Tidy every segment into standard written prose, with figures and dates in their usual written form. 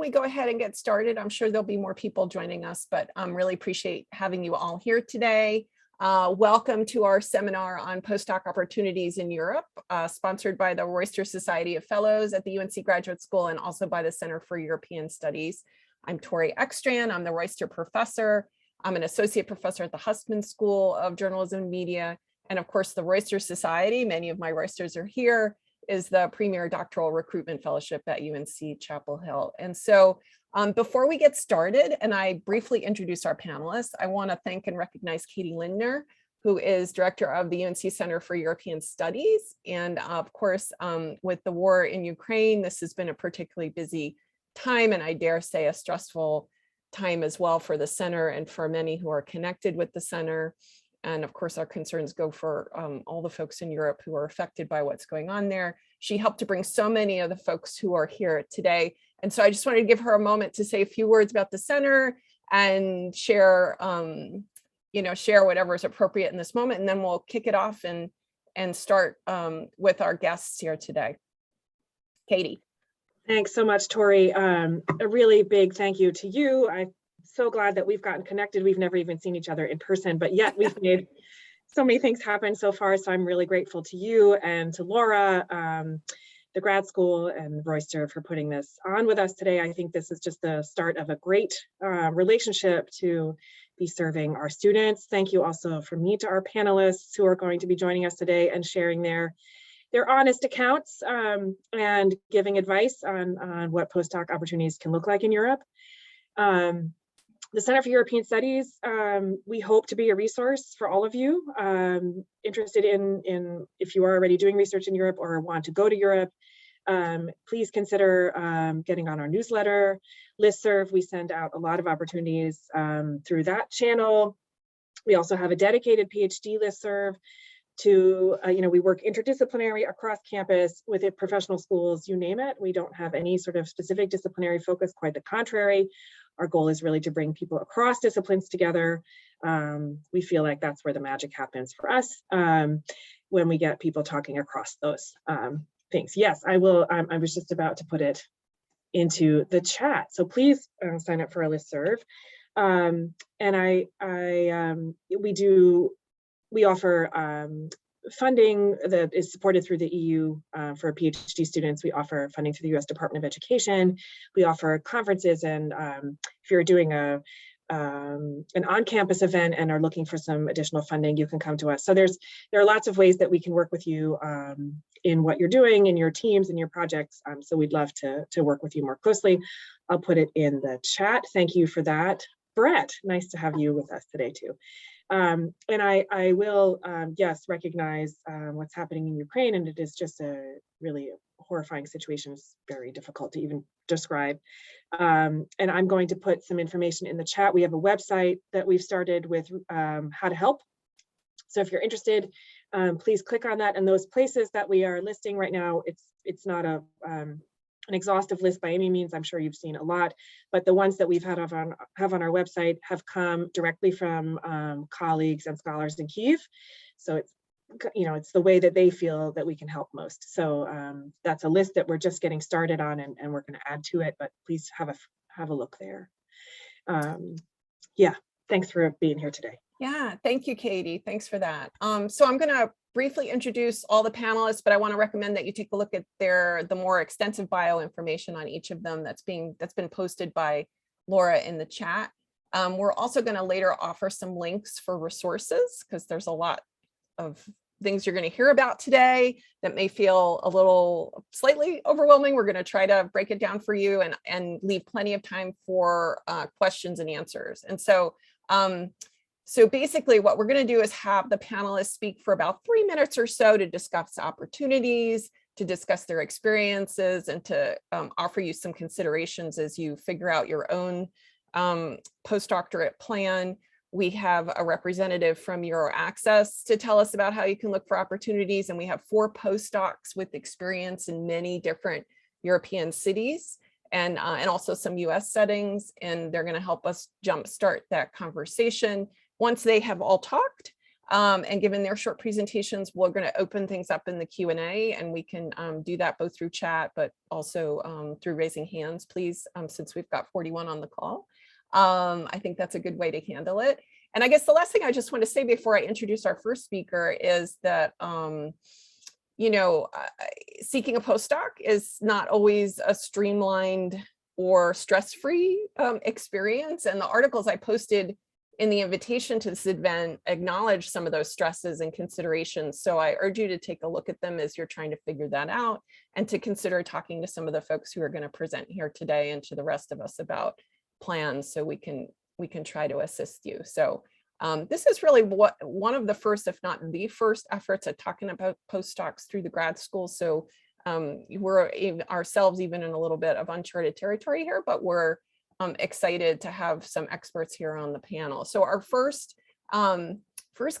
don't we go ahead and get started? I'm sure there'll be more people joining us, but really appreciate having you all here today. Welcome to our seminar on postdoc opportunities in Europe, sponsored by the Royster Society of Fellows at the UNC Graduate School and also by the Center for European Studies. I'm Tori Ekstrand. I'm the Royster professor. I'm an associate professor at the Hussman School of Journalism and Media. And of course, the Royster Society, many of my Roysters are here, is the premier doctoral recruitment fellowship at UNC-Chapel Hill. And so before we get started, and I briefly introduce our panelists, I want to thank and recognize Katie Lindner, who is director of the UNC Center for European Studies. And of course, with the war in Ukraine, this has been a particularly busy time, and I dare say a stressful time as well for the center and for many who are connected with the center. And of course, our concerns go for all the folks in Europe who are affected by what's going on there. She helped to bring so many of the folks who are here today. And so I just wanted to give her a moment to say a few words about the center and share, share whatever is appropriate in this moment. And then we'll kick it off and start with our guests here today. Katie. Thanks so much, Tori. A really big thank you to you. I'm so glad that we've gotten connected. We've never even seen each other in person, but yet we've made so many things happen so far. So I'm really grateful to you and to Laura, the grad school and Royster for putting this on with us today. I think this is just the start of a great relationship to be serving our students. Thank you also from me to our panelists who are going to be joining us today and sharing their honest accounts and giving advice on what postdoc opportunities can look like in Europe. The Center for European Studies, we hope to be a resource for all of you interested in if you are already doing research in Europe or want to go to Europe. Please consider getting on our newsletter listserv. We send out a lot of opportunities through that channel. We also have a dedicated Ph.D. listserv to, we work interdisciplinary across campus with it, professional schools, you name it. We don't have any sort of specific disciplinary focus, quite the contrary. Our goal is really to bring people across disciplines together. We feel like that's where the magic happens for us when we get people talking across those things. Yes, I will. I was just about to put it into the chat. So please sign up for our listserv. And we offer funding that is supported through the EU for PhD students. We offer funding through the US Department of Education. We offer conferences, and if you're doing an on-campus event and are looking for some additional funding, you can come to us. So there are lots of ways that we can work with you in what you're doing, in your teams, in your projects. So we'd love to work with you more closely. I'll put it in the chat. Thank you for that. Brett, nice to have you with us today too. And I will, yes, recognize what's happening in Ukraine, and it is just a really horrifying situation. It's very difficult to even describe. And I'm going to put some information in the chat. We have a website that we've started with how to help. So if you're interested, please click on that. And those places that we are listing right now, it's not an exhaustive list by any means. I'm sure you've seen a lot, but the ones that we've have on our website have come directly from colleagues and scholars in Kiiver. So it's the way that they feel that we can help most. So that's a list that we're just getting started on, and we're going to add to it, but please have a look there. Yeah, thanks for being here today. Yeah, thank you, Katie. Thanks for that. So I'm going to briefly introduce all the panelists, but I want to recommend that you take a look at the more extensive bio information on each of them that's been posted by Laura in the chat. We're also going to later offer some links for resources, because there's a lot of things you're going to hear about today that may feel a little slightly overwhelming. We're going to try to break it down for you and leave plenty of time for questions and answers. And so so basically what we're going to do is have the panelists speak for about 3 minutes or so to discuss opportunities, to discuss their experiences, and to offer you some considerations as you figure out your own postdoctorate plan. We have a representative from EURAXESS to tell us about how you can look for opportunities. And we have 4 postdocs with experience in many different European cities and also some US settings. And they're going to help us jumpstart that conversation. Once they have all talked, And given their short presentations, we're going to open things up in the Q&A, and we can do that both through chat, but also through raising hands, please, since we've got 41 on the call. I think that's a good way to handle it. And I guess the last thing I just want to say before I introduce our first speaker is that, seeking a postdoc is not always a streamlined or stress-free experience. And the articles I posted in the invitation to this event acknowledge some of those stresses and considerations. So I urge you to take a look at them as you're trying to figure that out, and to consider talking to some of the folks who are going to present here today and to the rest of us about plans, so we can try to assist you. So this is really one of the first, if not the first, efforts at talking about postdocs through the grad school. So we're ourselves even in a little bit of uncharted territory here, but we're excited to have some experts here on the panel. So our first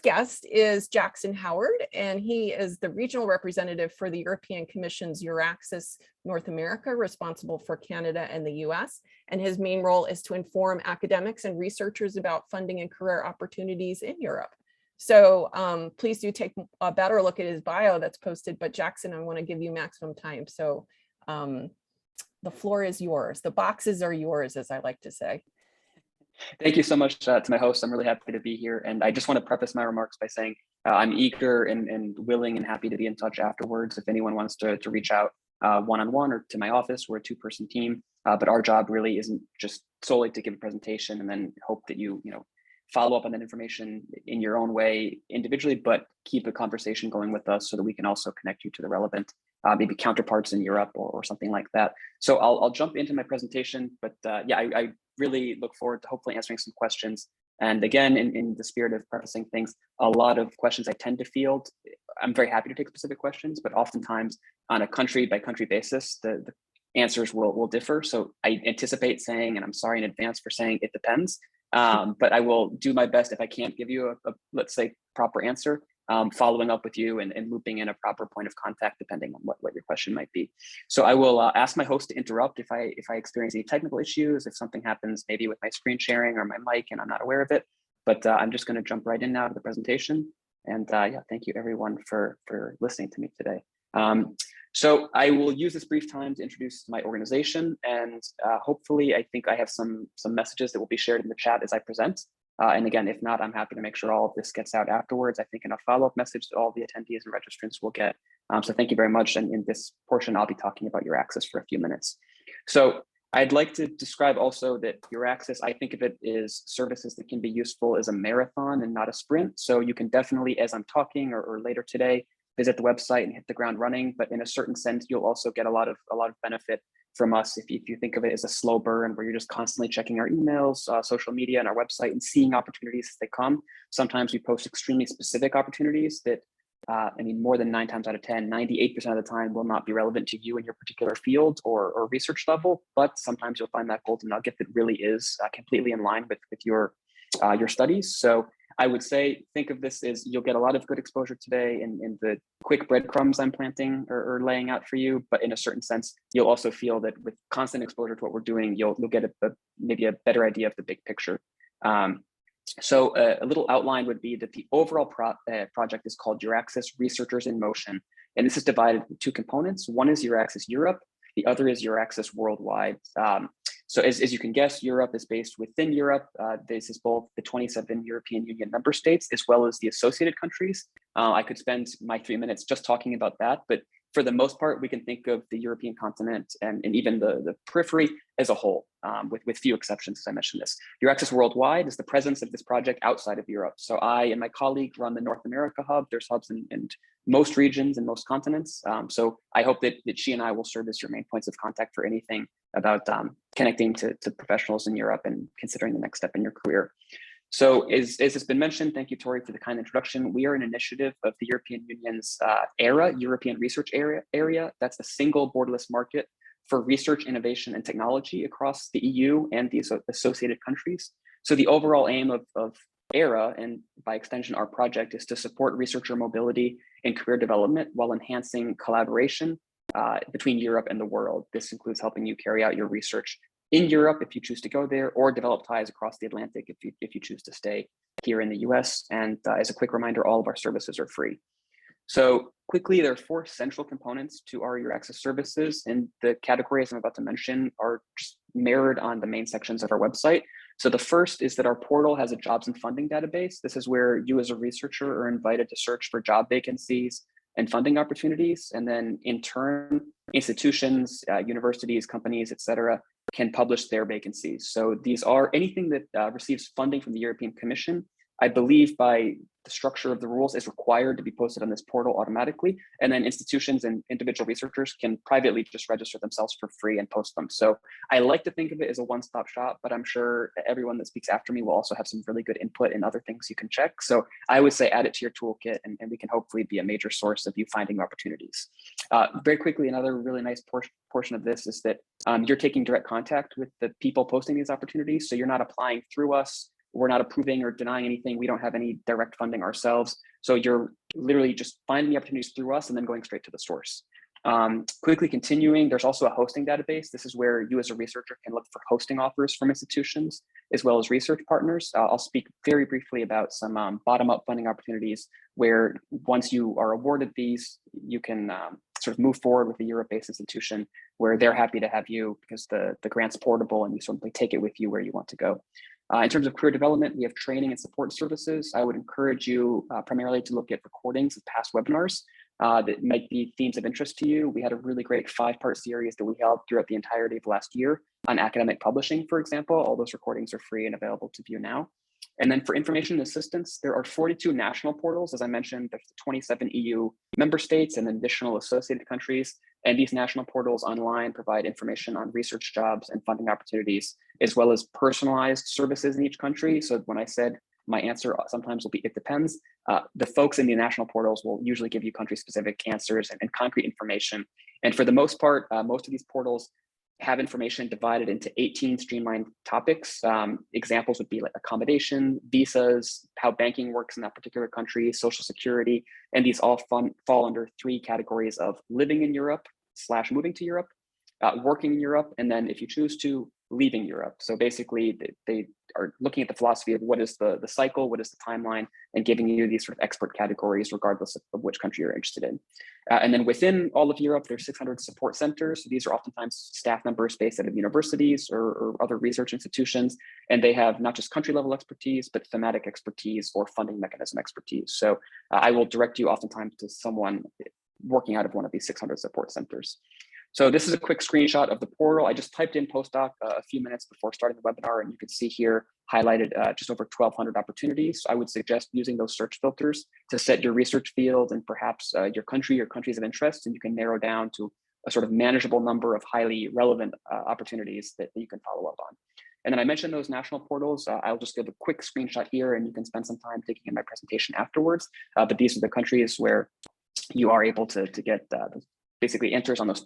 guest is Jackson Howard, and he is the regional representative for the European Commission's EURAXESS North America, responsible for Canada and the US. And his main role is to inform academics and researchers about funding and career opportunities in Europe. So please do take a better look at his bio that's posted, but Jackson, I want to give you maximum time. So the floor is yours. The boxes are yours, as I like to say. Thank you so much to my host. I'm really happy to be here. And I just want to preface my remarks by saying I'm eager and willing and happy to be in touch afterwards if anyone wants to reach out one-on-one or to my office. We're a two-person team, but our job really isn't just solely to give a presentation and then hope that you follow up on that information in your own way individually, but keep a conversation going with us so that we can also connect you to the relevant maybe counterparts in Europe or something like that. So I'll jump into my presentation, but I really look forward to hopefully answering some questions. And again, in the spirit of prefacing things, a lot of questions I tend to field, I'm very happy to take specific questions, but oftentimes on a country by country basis, the answers will differ. So I anticipate saying, and I'm sorry in advance for saying it depends, but I will do my best if I can't give you a let's say, proper answer, following up with you and looping in a proper point of contact depending on what your question might be. So I will ask my host to interrupt if I experience any technical issues, if something happens maybe with my screen sharing or my mic and I'm not aware of it. But I'm just going to jump right in now to the presentation. And thank you everyone for listening to me today. So I will use this brief time to introduce my organization, and hopefully I think I have some messages that will be shared in the chat as I present. And again, if not, I'm happy to make sure all of this gets out afterwards. I think in a follow-up message that all the attendees and registrants will get. So thank you very much. And in this portion, I'll be talking about EURAXESS for a few minutes. So I'd like to describe also that EURAXESS, I think of it as services that can be useful as a marathon and not a sprint. So you can definitely, as I'm talking or later today, visit the website and hit the ground running. But in a certain sense, you'll also get a lot of benefit from us if you think of it as a slow burn where you're just constantly checking our emails, social media, and our website and seeing opportunities as they come. Sometimes we post extremely specific opportunities that, more than 9 times out of 10, 98% of the time will not be relevant to you in your particular field or research level. But sometimes you'll find that golden nugget that really is completely in line with your studies. So I would say, think of this as you'll get a lot of good exposure today in the quick breadcrumbs I'm planting or laying out for you. But in a certain sense, you'll also feel that with constant exposure to what we're doing, you'll get maybe a better idea of the big picture. So a little outline would be that the overall project is called EURAXESS Researchers in Motion. And this is divided into 2 components. One is EURAXESS Europe. The other is EURAXESS Worldwide. So as you can guess, Europe is based within Europe. This is both the 27 European Union member states as well as the associated countries. I could spend my 3 minutes just talking about that, but for the most part, we can think of the European continent and even the periphery as a whole, with few exceptions, as I mentioned this. EURAXESS Worldwide is the presence of this project outside of Europe. So I and my colleague run the North America hub. There's hubs in most regions and most continents. So I hope that she and I will serve as your main points of contact for anything about connecting to professionals in Europe and considering the next step in your career. So as has been mentioned, thank you, Tori, for the kind introduction. We are an initiative of the European Union's ERA, European Research Area. That's a single borderless market for research, innovation, and technology across the EU and the associated countries. So the overall aim of ERA, and by extension our project, is to support researcher mobility and career development while enhancing collaboration between Europe and the world. This includes helping you carry out your research in Europe if you choose to go there, or develop ties across the Atlantic if you choose to stay here in the US. And as a quick reminder, all of our services are free. So quickly, there are 4 central components to our EURAXESS services, and the categories I'm about to mention are just mirrored on the main sections of our website. So the first is that our portal has a jobs and funding database. This is where you as a researcher are invited to search for job vacancies and funding opportunities. And then in turn, institutions, universities, companies, et cetera, can publish their vacancies. So these are anything that receives funding from the European Commission, I believe by the structure of the rules, is required to be posted on this portal automatically. And then institutions and individual researchers can privately just register themselves for free and post them. So I like to think of it as a one-stop shop, but I'm sure everyone that speaks after me will also have some really good input and other things you can check. So I would say add it to your toolkit, and we can hopefully be a major source of you finding opportunities. Very quickly, another really nice portion of this is that you're taking direct contact with the people posting these opportunities. So you're not applying through us. We're not approving or denying anything. We don't have any direct funding ourselves. So you're literally just finding the opportunities through us and then going straight to the source. Quickly continuing, there's also a hosting database. This is where you as a researcher can look for hosting offers from institutions, as well as research partners. I'll speak very briefly about some bottom-up funding opportunities where once you are awarded these, you can sort of move forward with a Europe-based institution where they're happy to have you because the grant's portable and you simply take it with you where you want to go. In terms of career development, we have training and support services. I would encourage you primarily to look at recordings of past webinars that might be themes of interest to you. We had a really great 5-part series that we held throughout the entirety of last year on academic publishing, for example. All those recordings are free and available to view now. And then for information and assistance, there are 42 national portals. As I mentioned, there's 27 EU member states and additional associated countries. And these national portals online provide information on research jobs and funding opportunities, as well as personalized services in each country. So when I said my answer sometimes will be, it depends, the folks in the national portals will usually give you country-specific answers and concrete information. And for the most part, most of these portals have information divided into 18 streamlined topics. Examples would be like accommodation, visas, how banking works in that particular country, social security, and these all fall under 3 categories of living in Europe / moving to Europe, working in Europe, and then if you choose to, leaving Europe. So basically they are looking at the philosophy of what is the cycle, what is the timeline, and giving you these sort of expert categories regardless of which country you're interested in. And then within all of Europe, there's 600 support centers. So these are oftentimes staff members based out of universities or other research institutions. And they have not just country level expertise, but thematic expertise or funding mechanism expertise. So I will direct you oftentimes to someone working out of one of these 600 support centers. So this is a quick screenshot of the portal. I just typed in Postdoc a few minutes before starting the webinar, and you can see here highlighted just over 1,200 opportunities. So I would suggest using those search filters to set your research field and perhaps your country or countries of interest, and you can narrow down to a sort of manageable number of highly relevant opportunities that you can follow up on. And then I mentioned those national portals. I'll just give a quick screenshot here, and you can spend some time taking in my presentation afterwards. But these are the countries where you are able to get basically answers on those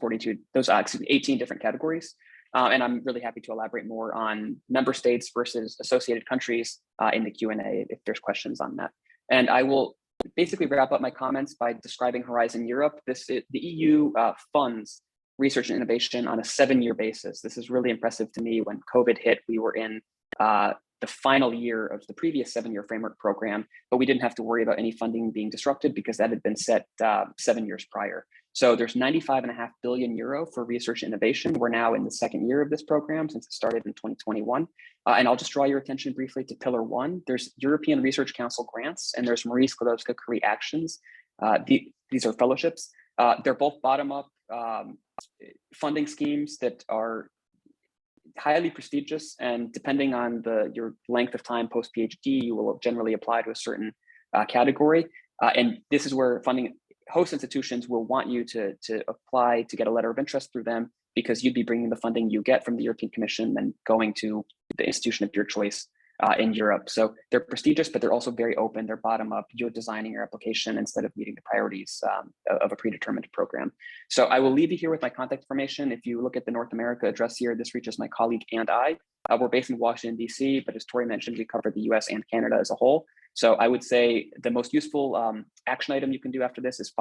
18 different categories. And I'm really happy to elaborate more on member states versus associated countries in the Q&A if there's questions on that. And I will basically wrap up my comments by describing Horizon Europe. The EU funds research and innovation on a 7-year basis. This is really impressive to me. When COVID hit, we were in the final year of the previous 7-year framework program, but we didn't have to worry about any funding being disrupted because that had been set 7 years prior. So there's 95.5 billion euro for research and innovation. We're now in the 2nd year of this program since it started in 2021. And I'll just draw your attention briefly to Pillar 1. There's European Research Council grants, and there's Marie Skłodowska-Curie actions. These are fellowships. They're both bottom-up funding schemes that are highly prestigious, and depending on your length of time post PhD, you will generally apply to a certain category. And this is where host institutions will want you to apply to get a letter of interest through them, because you'd be bringing the funding you get from the European Commission and going to the institution of your choice in Europe. So they're prestigious, but they're also very open. They're bottom up. You're designing your application instead of meeting the priorities of a predetermined program. So I will leave you here with my contact information. If you look at the North America address here, this reaches my colleague and I. We're based in Washington, D.C., but as Tori mentioned, we cover the US and Canada as a whole. So I would say the most useful action item you can do after this is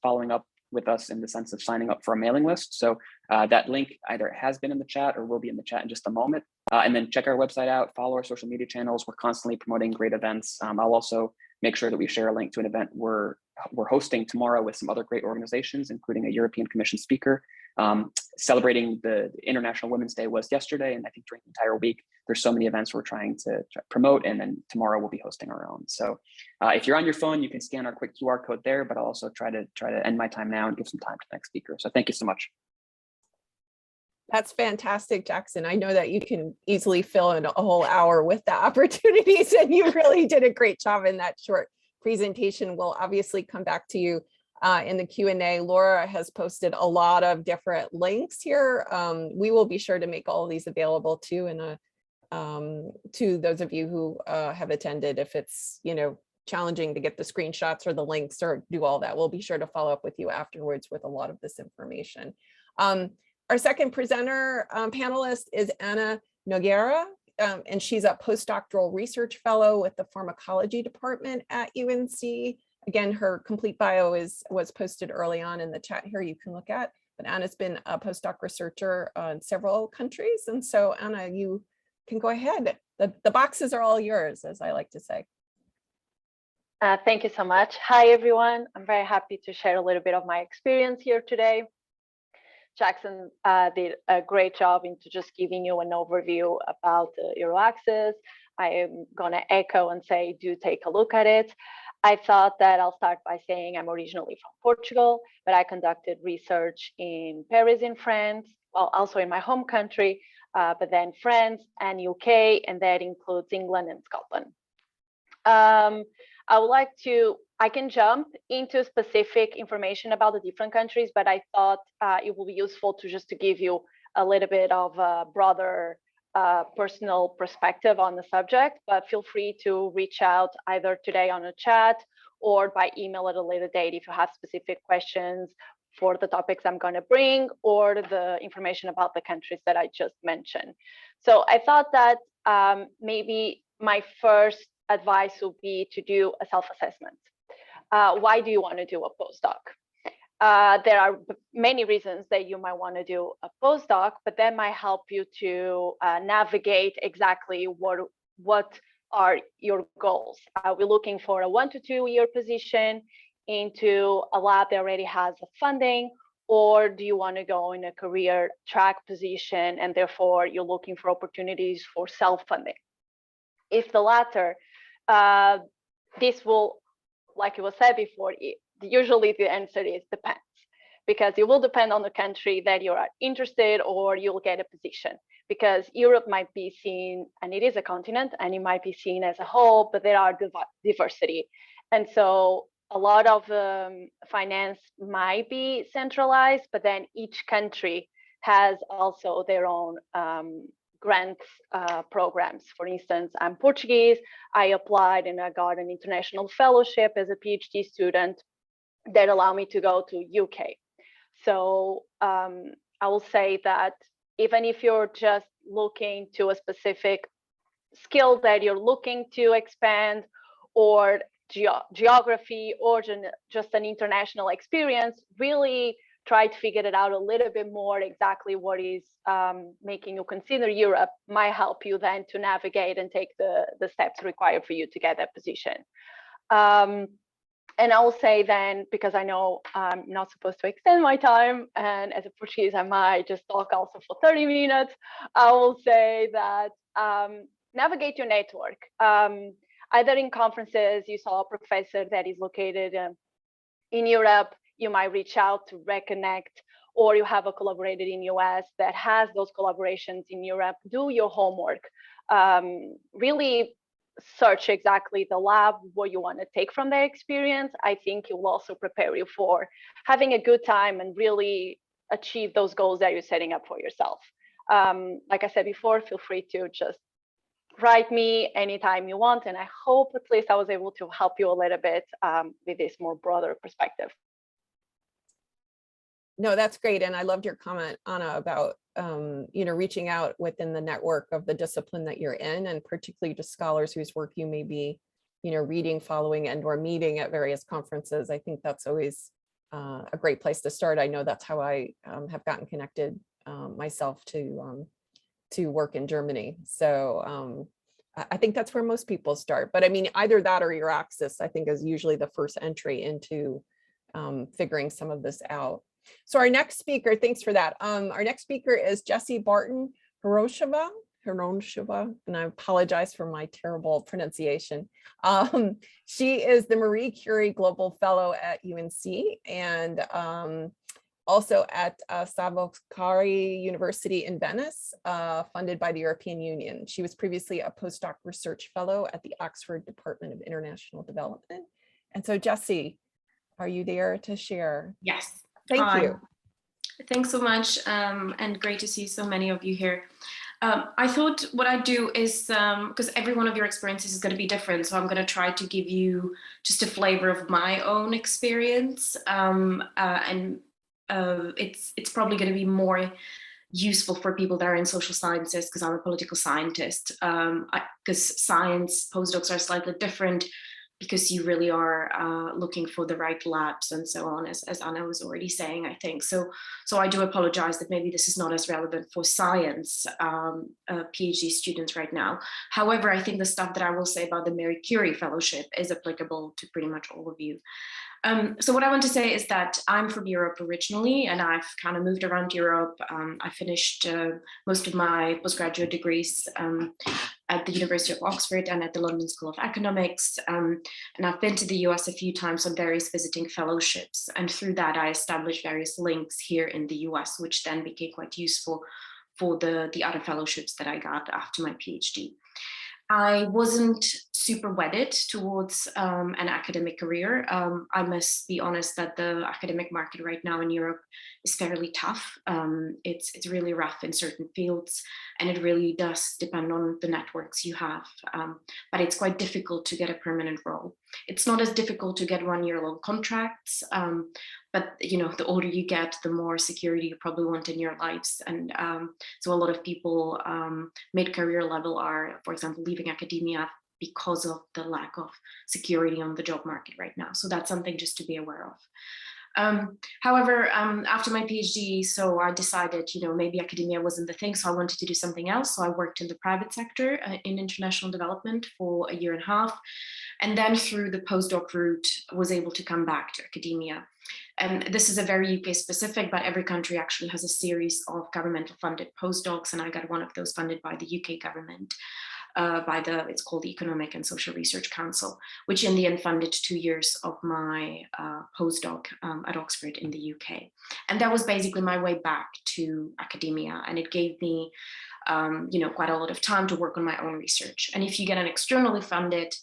following up with us in the sense of signing up for a mailing list. So that link either has been in the chat or will be in the chat in just a moment. And then check our website out, follow our social media channels. We're constantly promoting great events. I'll also make sure that we share a link to an event we're hosting tomorrow with some other great organizations, including a European Commission speaker. Celebrating the International Women's Day was yesterday, and I think during the entire week, there's so many events we're trying to promote, and then tomorrow we'll be hosting our own. So if you're on your phone, you can scan our quick QR code there, but I'll also try to end my time now and give some time to the next speaker. So thank you so much. That's fantastic, Jackson. I know that you can easily fill in a whole hour with the opportunities, and you really did a great job in that short presentation. We'll obviously come back to you in the Q&A. Laura has posted a lot of different links here. We will be sure to make all of these available too, and to those of you who have attended. If it's challenging to get the screenshots or the links or do all that, we'll be sure to follow up with you afterwards with a lot of this information. Our second presenter panelist is Anna Nogueira, and she's a postdoctoral research fellow with the pharmacology department at UNC. Again, her complete bio was posted early on in the chat here, you can look at, but Anna's been a postdoc researcher in several countries. And so Anna, you can go ahead. The boxes are all yours, as I like to say. Thank you so much. Hi, everyone. I'm very happy to share a little bit of my experience here today. Jackson did a great job into just giving you an overview about EURAXESS. I am going to echo and say, do take a look at it. I thought that I'll start by saying I'm originally from Portugal, but I conducted research in Paris in France, well, also in my home country, but then France and UK, and that includes England and Scotland. I can jump into specific information about the different countries, but I thought it will be useful to give you a little bit of a broader personal perspective on the subject, but feel free to reach out either today on a chat or by email at a later date if you have specific questions for the topics I'm going to bring or the information about the countries that I just mentioned. So I thought that maybe my first advice would be to do a self-assessment. Why do you want to do a postdoc? There are many reasons that you might want to do a postdoc, but that might help you to navigate exactly what are your goals. Are we looking for a 1 to 2 year position into a lab that already has the funding, or do you want to go in a career track position and therefore you're looking for opportunities for self-funding? If the latter, this will, like it was said before, usually the answer is depends, because it will depend on the country that you are interested, or you'll get a position, because Europe might be seen, and it is a continent, and it might be seen as a whole, but there are diversity. And so a lot of finance might be centralized, but then each country has also their own grants programs. For instance, I'm Portuguese. I applied and I got an international fellowship as a PhD student that allowed me to go to UK. So I will say that even if you're just looking to a specific skill that you're looking to expand, or geography, or just an international experience, really try to figure it out a little bit more exactly what is making you consider Europe might help you then to navigate and take the steps required for you to get that position. And I will say then, because I know I'm not supposed to extend my time, and as a Portuguese, I might just talk also for 30 minutes, I will say that navigate your network. Either in conferences, you saw a professor that is located in Europe, you might reach out to reconnect, or you have a collaborator in US that has those collaborations in Europe. Do your homework. Really search exactly the lab, what you want to take from their experience. I think it will also prepare you for having a good time and really achieve those goals that you're setting up for yourself. Like I said before, feel free to just write me anytime you want. And I hope at least I was able to help you a little bit with this more broader perspective. No, that's great. And I loved your comment, Anna, about reaching out within the network of the discipline that you're in, and particularly to scholars whose work you may be reading, following, and or meeting at various conferences. I think that's always a great place to start. I know that's how I have gotten connected myself to work in Germany. So I think that's where most people start. But I mean, either that or EURAXESS, I think, is usually the first entry into figuring some of this out. So our next speaker, thanks for that. Our next speaker is Jessie Barton Hronešová, and I apologize for my terrible pronunciation. She is the Marie Curie Global Fellow at UNC and also at Foscari University in Venice, funded by the European Union. She was previously a postdoc research fellow at the Oxford Department of International Development. And so Jessie, are you there to share? Yes. Thank you. Thanks so much, and great to see so many of you here. I thought what I'd do is, because every one of your experiences is going to be different, so I'm going to try to give you just a flavor of my own experience, and it's probably going to be more useful for people that are in social sciences, because I'm a political scientist, because science postdocs are slightly different, because you really are looking for the right labs and so on, as Anna was already saying, I think. So I do apologize that maybe this is not as relevant for science PhD students right now. However, I think the stuff that I will say about the Marie Curie Fellowship is applicable to pretty much all of you. So what I want to say is that I'm from Europe originally, and I've kind of moved around Europe. I finished most of my postgraduate degrees at the University of Oxford and at the London School of Economics. And I've been to the US a few times on various visiting fellowships. And through that, I established various links here in the US, which then became quite useful for the other fellowships that I got after my PhD. I wasn't super wedded towards an academic career. I must be honest that the academic market right now in Europe is fairly tough. It's really rough in certain fields, and it really does depend on the networks you have. But it's quite difficult to get a permanent role. It's not as difficult to get 1-year-long contracts, but you know, the older you get, the more security you probably want in your lives. And so a lot of people mid-career level are, for example, leaving academia because of the lack of security on the job market right now. So that's something just to be aware of. However, after my PhD, so I decided, you know, maybe academia wasn't the thing, so I wanted to do something else. So I worked in the private sector in international development for 1.5 years. And then through the postdoc route, was able to come back to academia. And this is a very UK specific, but every country actually has a series of governmental funded postdocs. And I got one of those funded by the UK government. It's called the Economic and Social Research Council, which in the end funded 2 years of my postdoc at Oxford in the UK. And that was basically my way back to academia. And it gave me, you know, quite a lot of time to work on my own research. And if you get an externally funded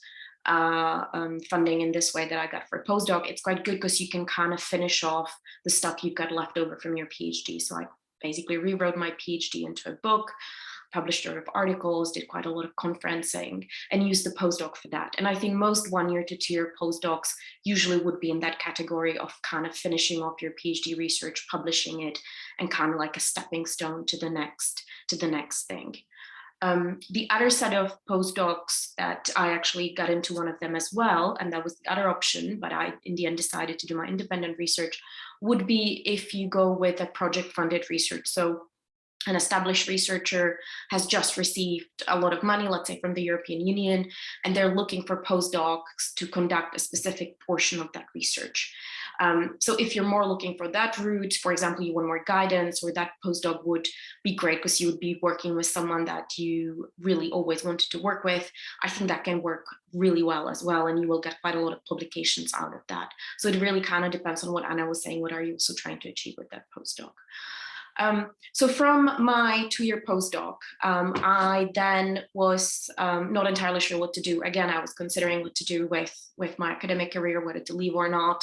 funding in this way that I got for a postdoc, it's quite good because you can kind of finish off the stuff you've got left over from your PhD. So I basically rewrote my PhD into a book, published a lot of articles, did quite a lot of conferencing, and used the postdoc for that. And I think most 1-year to 2-year postdocs usually would be in that category of kind of finishing off your PhD research, publishing it, and kind of like a stepping stone to the next thing. The other set of postdocs that I actually got into one of them as well, and that was the other option, but I in the end decided to do my independent research, would be if you go with a project funded research. So an established researcher has just received a lot of money, let's say from the European Union, and they're looking for postdocs to conduct a specific portion of that research. So if you're more looking for that route, for example, you want more guidance, or that postdoc would be great because you would be working with someone that you really always wanted to work with. I think that can work really well as well, and you will get quite a lot of publications out of that. So it really kind of depends on what Anna was saying. What are you also trying to achieve with that postdoc? So from my 2-year postdoc, I then was not entirely sure what to do. Again, I was considering what to do with my academic career, whether to leave or not.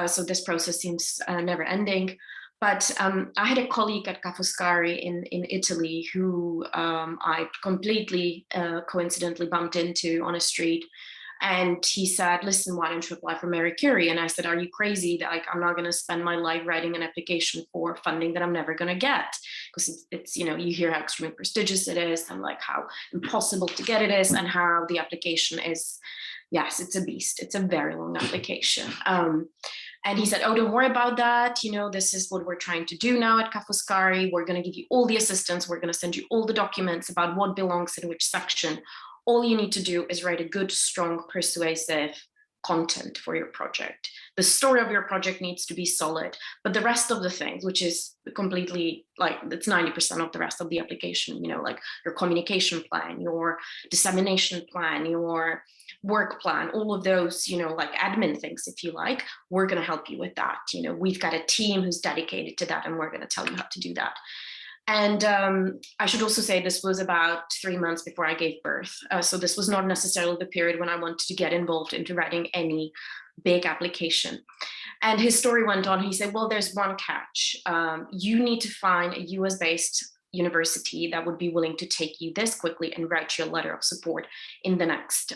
So this process seems never ending. But I had a colleague at Foscari in Italy who I completely coincidentally bumped into on a street. And he said, listen, why don't you apply for Marie Curie? And I said, are you crazy? Like, I'm not going to spend my life writing an application for funding that I'm never going to get. Because it's, you know, you hear how extremely prestigious it is and like how impossible to get it is and how the application is, yes, it's a beast. It's a very long application. And he said, oh, don't worry about that. You know, this is what we're trying to do now at Foscari. We're going to give you all the assistance. We're going to send you all the documents about what belongs in which section. All you need to do is write a good, strong, persuasive content for your project. The story of your project needs to be solid, but the rest of the things, which is completely like, it's 90% of the rest of the application, you know, like your communication plan, your dissemination plan, your work plan, all of those, you know, like admin things, if you like, we're going to help you with that. You know, we've got a team who's dedicated to that, and we're going to tell you how to do that. And I should also say this was about 3 months before I gave birth. So this was not necessarily the period when I wanted to get involved into writing any big application. And his story went on. He said, well, there's one catch. You need to find a US-based university that would be willing to take you this quickly and write you a letter of support in the next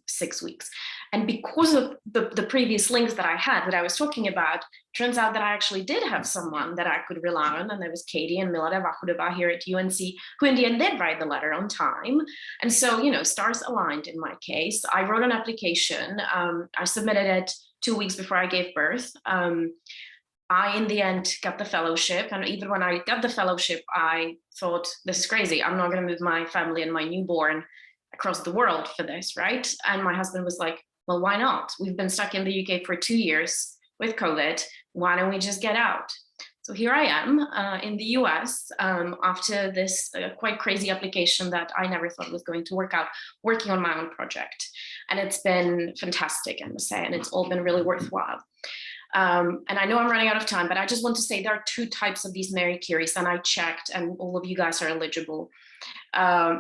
6 weeks. And because of the previous links that I had, that I was talking about, turns out that I actually did have someone that I could rely on. And there was Katie and Milada Vachudova here at UNC, who in the end did write the letter on time. And so, you know, stars aligned in my case. I wrote an application. I submitted it 2 weeks before I gave birth. I, in the end, got the fellowship. And even when I got the fellowship, I thought, this is crazy. I'm not going to move my family and my newborn across the world for this, right? And my husband was like, well, why not? We've been stuck in the UK for 2 years with COVID. Why don't we just get out? So here I am in the US after this quite crazy application that I never thought was going to work out, working on my own project. And it's been fantastic, I must say, and it's all been really worthwhile. And I know I'm running out of time, but I just want to say there are 2 types of these Marie Curies, and I checked, and all of you guys are eligible.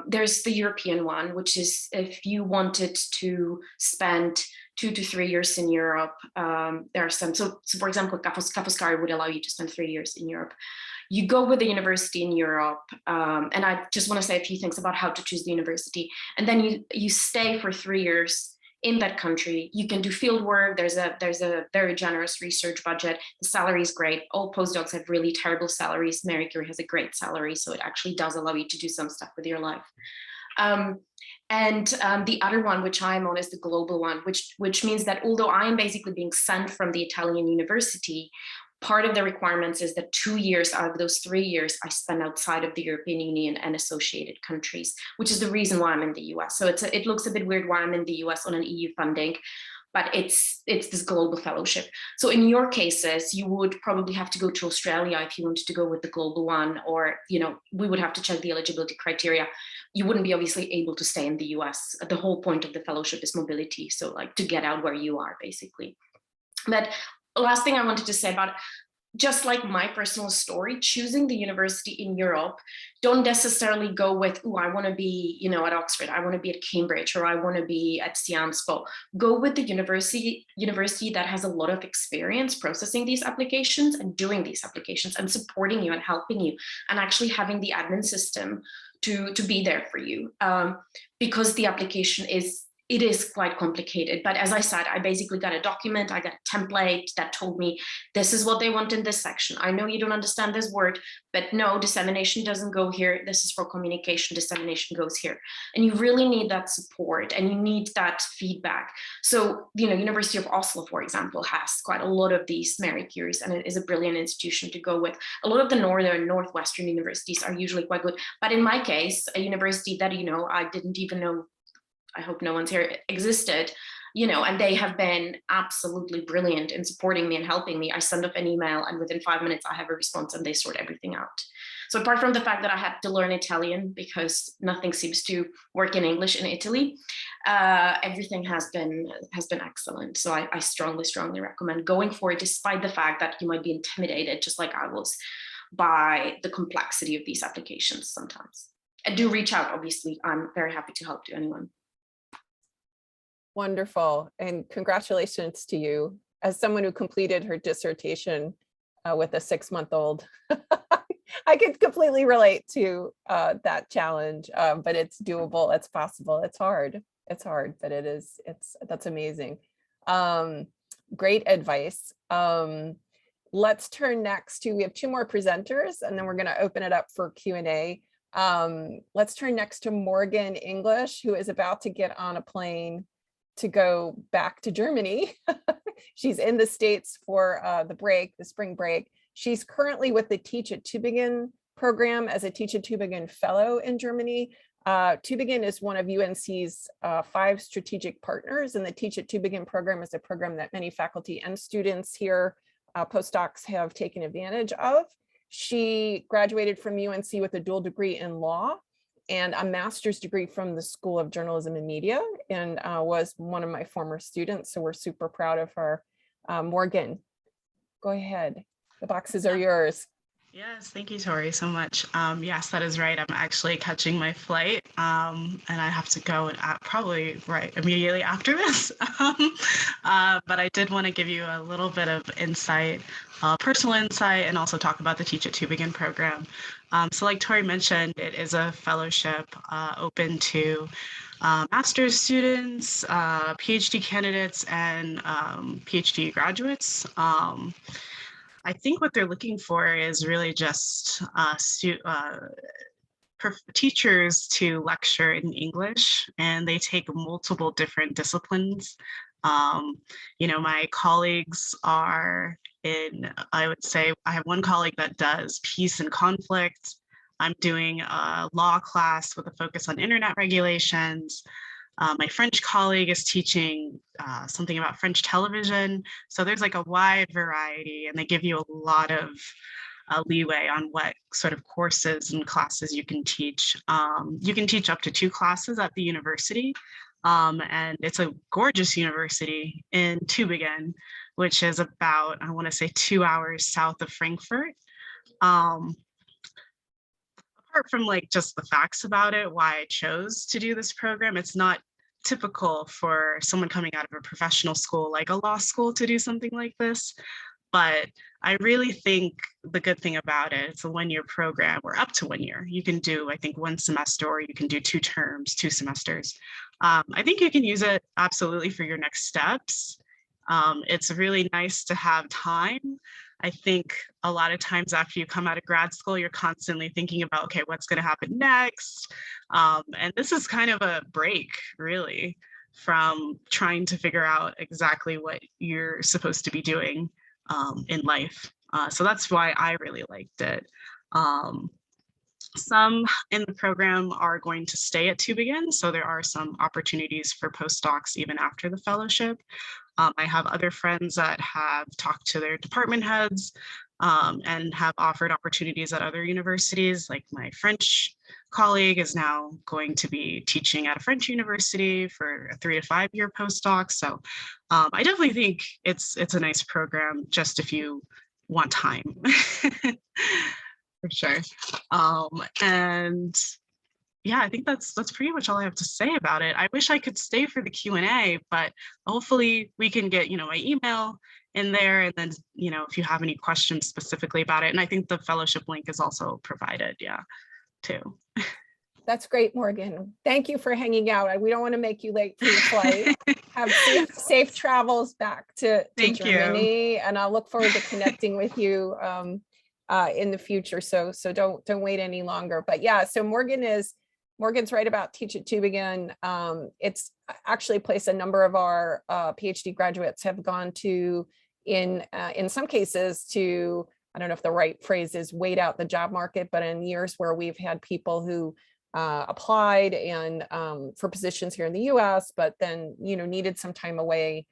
There's the European one, which is if you wanted to spend 2 to 3 years in Europe. There are some, so for example, Foscari would allow you to spend 3 years in Europe. You go with the university in Europe, and I just want to say a few things about how to choose the university, and then you stay for 3 years in that country. You can do field work. There's a very generous research budget. The salary is great. All postdocs have really terrible salaries. Marie Curie has a great salary, so it actually does allow you to do some stuff with your life. The other one, which I'm on, is the global one, which means that although I am basically being sent from the Italian university, part of the requirements is that 2 years out of those 3 years I spend outside of the European Union and associated countries, which is the reason why I'm in the US. So it looks a bit weird why I'm in the US on an EU funding, but it's this global fellowship. So in your cases, you would probably have to go to Australia if you wanted to go with the global one, or, you know, we would have to check the eligibility criteria. You wouldn't be obviously able to stay in the US. The whole point of the fellowship is mobility. So like to get out where you are, basically. But last thing I wanted to say about, just like my personal story, choosing the university in Europe, don't necessarily go with, oh, I want to be, you know, at Oxford, I want to be at Cambridge, or I want to be at Sciences Po. Go with the university that has a lot of experience processing these applications and doing these applications and supporting you and helping you and actually having the admin system to be there for you, because the application is quite complicated. But as I said, I basically got a document, I got a template that told me this is what they want in this section. I know you don't understand this word, but no, dissemination doesn't go here. This is for communication, dissemination goes here. And you really need that support and you need that feedback. So, you know, University of Oslo, for example, has quite a lot of these Marie Curies, and it is a brilliant institution to go with. A lot of the northern, northwestern universities are usually quite good. But in my case, a university that, you know, I didn't even know, I hope no one's here, existed, you know, and they have been absolutely brilliant in supporting me and helping me. I send up an email and within 5 minutes I have a response and they sort everything out. So apart from the fact that I had to learn Italian because nothing seems to work in English in Italy, everything has been excellent. So I strongly recommend going for it, despite the fact that you might be intimidated, just like I was, by the complexity of these applications sometimes. And do reach out, obviously. I'm very happy to help to anyone. Wonderful. And congratulations to you. As someone who completed her dissertation with a 6-month-old, I could completely relate to that challenge, but it's doable, it's possible, it's hard, but that's amazing. Great advice. Let's turn next to, we have 2 more presenters and then we're going to open it up for Q&A. Let's turn next to Morgan English, who is about to get on a plane to go back to Germany She's in the States for the spring break. She's currently with the Teach at Tübingen program as a Teach at Tübingen fellow in Germany. Tübingen is one of UNC's 5 strategic partners, and the Teach at Tübingen program is a program that many faculty and students here, postdocs, have taken advantage of. She graduated from UNC with a dual degree in law and a master's degree from the School of Journalism and Media, and was one of my former students. So we're super proud of her. Morgan, go ahead. The boxes are yours. Yes, thank you, Tori, so much. Yes, that is right. I'm actually catching my flight, and I have to go probably right immediately after this. But I did want to give you a little bit of insight, personal insight, and also talk about the Teach at Tübingen program. So like Tori mentioned, it is a fellowship open to master's students, PhD candidates, and PhD graduates. I think what they're looking for is really just teachers to lecture in English, and they take multiple different disciplines. My colleagues are I would say I have one colleague that does peace and conflict. I'm doing a law class with a focus on internet regulations. My French colleague is teaching something about French television. So there's like a wide variety, and they give you a lot of leeway on what sort of courses and classes you can teach. You can teach up to 2 classes at the university. And it's a gorgeous university in Tübingen, which is about, I want to say, 2 hours south of Frankfurt. Apart from like just the facts about it, why I chose to do this program, it's not typical for someone coming out of a professional school like a law school to do something like this. But I really think the good thing about it, it's a 1-year program, or up to 1 year. You can do, I think, 1 semester, or you can do 2 terms, 2 semesters. I think you can use it absolutely for your next steps. It's really nice to have time. I think a lot of times after you come out of grad school, you're constantly thinking about, okay, what's going to happen next? And this is kind of a break, really, from trying to figure out exactly what you're supposed to be doing in life. So that's why I really liked it. Some in the program are going to stay at Tübingen, so there are some opportunities for postdocs even after the fellowship. I have other friends that have talked to their department heads and have offered opportunities at other universities. Like my French colleague is now going to be teaching at a French university for a 3 to 5 year postdoc. So I definitely think it's a nice program, just if you want time. For sure. And yeah, I think that's pretty much all I have to say about it. I wish I could stay for the Q&A, but hopefully we can get, my email in there, and then, if you have any questions specifically about it. And I think the fellowship link is also provided, too. That's great, Morgan. Thank you for hanging out. We don't want to make you late for your flight. Have safe travels back to Germany, and I'll look forward to connecting with you in the future. So don't wait any longer. But yeah, so Morgan's right about Teach at Tübingen. It's actually a place a number of our PhD graduates have gone to, in some cases, to, I don't know if the right phrase is wait out the job market, but in years where we've had people who applied and for positions here in the US, but then needed some time away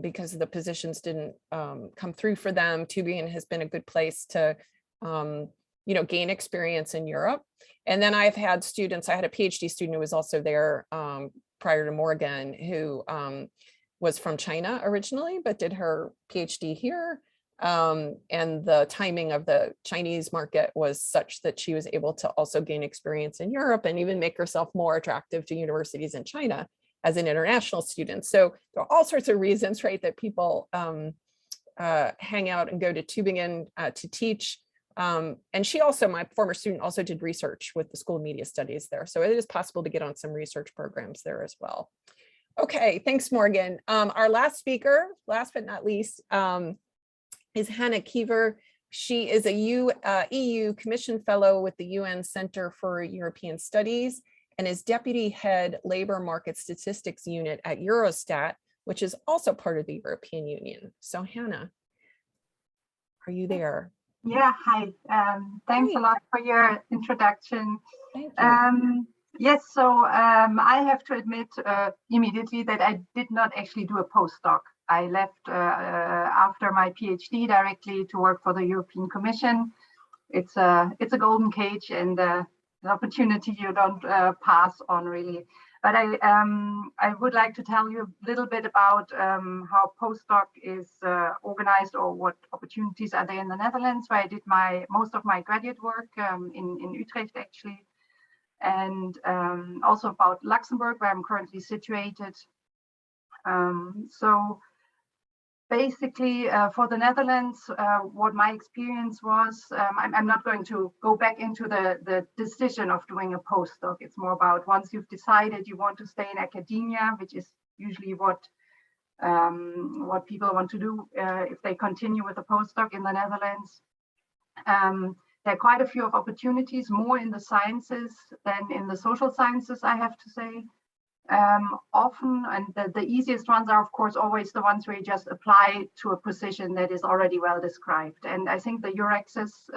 because the positions didn't come through for them. Tübingen has been a good place to gain experience in Europe. And then I've had students, I had a PhD student who was also there prior to Morgan, who was from China originally, but did her PhD here. And the timing of the Chinese market was such that she was able to also gain experience in Europe and even make herself more attractive to universities in China as an international student. So there are all sorts of reasons, right, that people hang out and go to Tübingen to teach. And she also, my former student, also did research with the School of Media Studies there. So it is possible to get on some research programs there as well. Okay, thanks, Morgan. Our last speaker, last but not least, is Hannah Kiiver. She is a EU Commission Fellow with the UN Center for European Studies and is Deputy Head Labor Market Statistics Unit at Eurostat, which is also part of the European Union. So Hannah, are you there? Yeah, hi. Thanks a lot for your introduction. Thank you. Yes, so I have to admit immediately that I did not actually do a postdoc. I left after my PhD directly to work for the European Commission. It's a golden cage and an opportunity you don't pass on really. But I would like to tell you a little bit about how postdoc is organized, or what opportunities are there in the Netherlands, where I did most of my graduate work in Utrecht actually, and also about Luxembourg, where I'm currently situated. So basically, for the Netherlands, what my experience was, I'm not going to go back into the decision of doing a postdoc. It's more about once you've decided you want to stay in academia, which is usually what people want to do if they continue with a postdoc in the Netherlands. There are quite a few opportunities, more in the sciences than in the social sciences, I have to say. Often, and the easiest ones are of course always the ones where you just apply to a position that is already well described. And I think the EURAXESS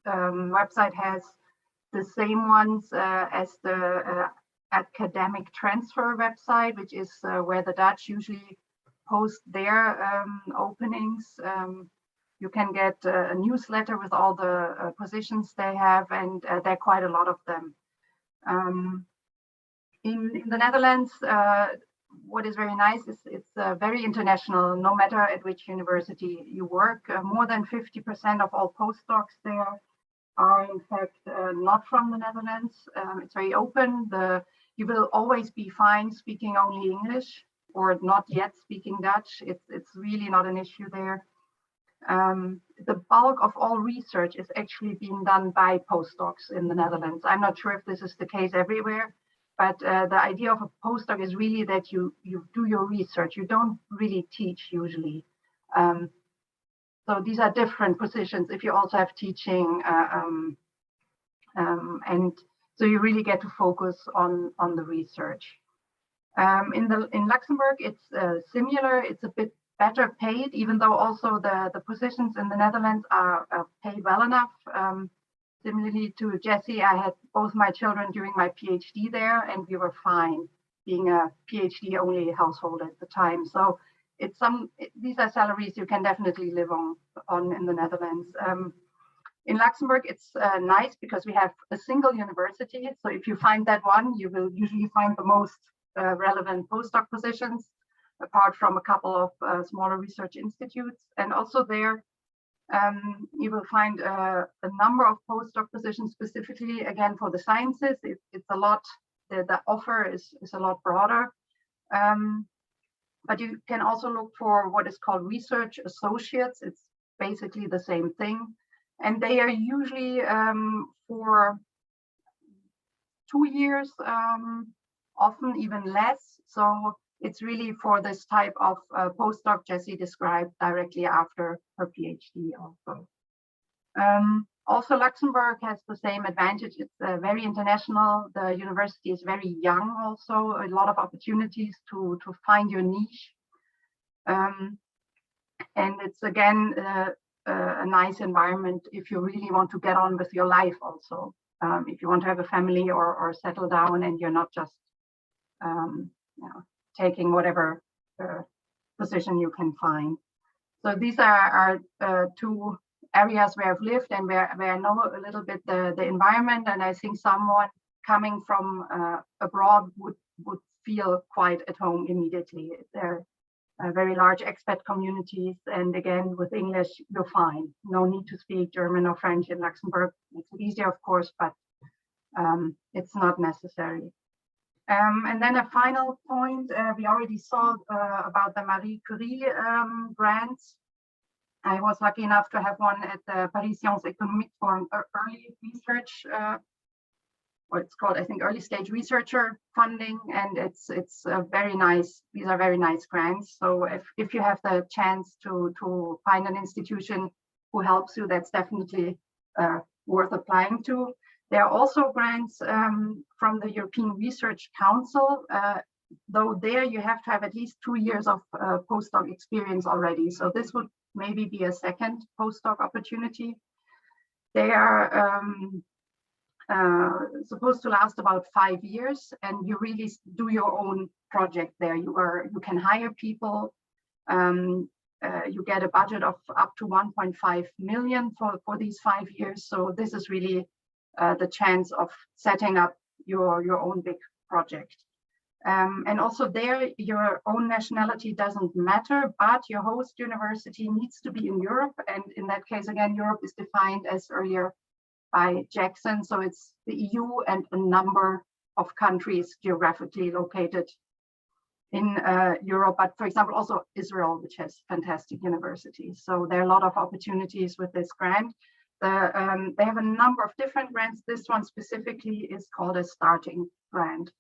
website has the same ones as the academic transfer website, which is where the Dutch usually post their openings. You can get a newsletter with all the positions they have, and there are quite a lot of them. In the Netherlands, what is very nice is it's very international, no matter at which university you work. More than 50% of all postdocs there are in fact not from the Netherlands. It's very open. You will always be fine speaking only English or not yet speaking Dutch. It's really not an issue there. The bulk of all research is actually being done by postdocs in the Netherlands. I'm not sure if this is the case everywhere, but the idea of a postdoc is really that you do your research. You don't really teach usually. So these are different positions if you also have teaching. And so you really get to focus on the research. In Luxembourg, it's similar. It's a bit better paid, even though also the positions in the Netherlands are paid well enough. Similarly to Jessie, I had both my children during my PhD there, and we were fine being a PhD only household at the time. So these are salaries you can definitely live on in the Netherlands. In Luxembourg, it's nice because we have a single university. So if you find that one, you will usually find the most relevant postdoc positions, apart from a couple of smaller research institutes. And also there, you will find a number of postdoc positions specifically, again, for the sciences. It's a lot, the offer is a lot broader. But you can also look for what is called research associates. It's basically the same thing. And they are usually for 2 years, often even less. So it's really for this type of postdoc Jessie described directly after her PhD also. Also, Luxembourg has the same advantage. It's very international. The university is very young also, a lot of opportunities to find your niche. And it's again, a nice environment if you really want to get on with your life also. If you want to have a family or settle down and you're not just taking whatever position you can find. So these are two areas where I've lived and where I know a little bit the environment, and I think someone coming from abroad would feel quite at home immediately. There are very large expat communities, and again, with English, you're fine. No need to speak German or French in Luxembourg. Makes it easier, of course, but it's not necessary. And then a final point, we already saw about the Marie Curie grants. I was lucky enough to have one at the Paris Sciences Économiques for an early research, what it's called, I think, early stage researcher funding, and it's very nice. These are very nice grants. So if you have the chance to find an institution who helps you, that's definitely worth applying to. There are also grants from the European Research Council. though there you have to have at least 2 years of postdoc experience already. So this would maybe be a second postdoc opportunity. They are supposed to last about 5 years, and you really do your own project there. You can hire people. You get a budget of up to 1.5 million for these 5 years. So this is really the chance of setting up your own big project. And also there, your own nationality doesn't matter, but your host university needs to be in Europe. And in that case, again, Europe is defined as earlier by Jackson. So it's the EU and a number of countries geographically located in Europe, but for example, also Israel, which has fantastic universities. So there are a lot of opportunities with this grant. They have a number of different grants. This one specifically is called a starting grant.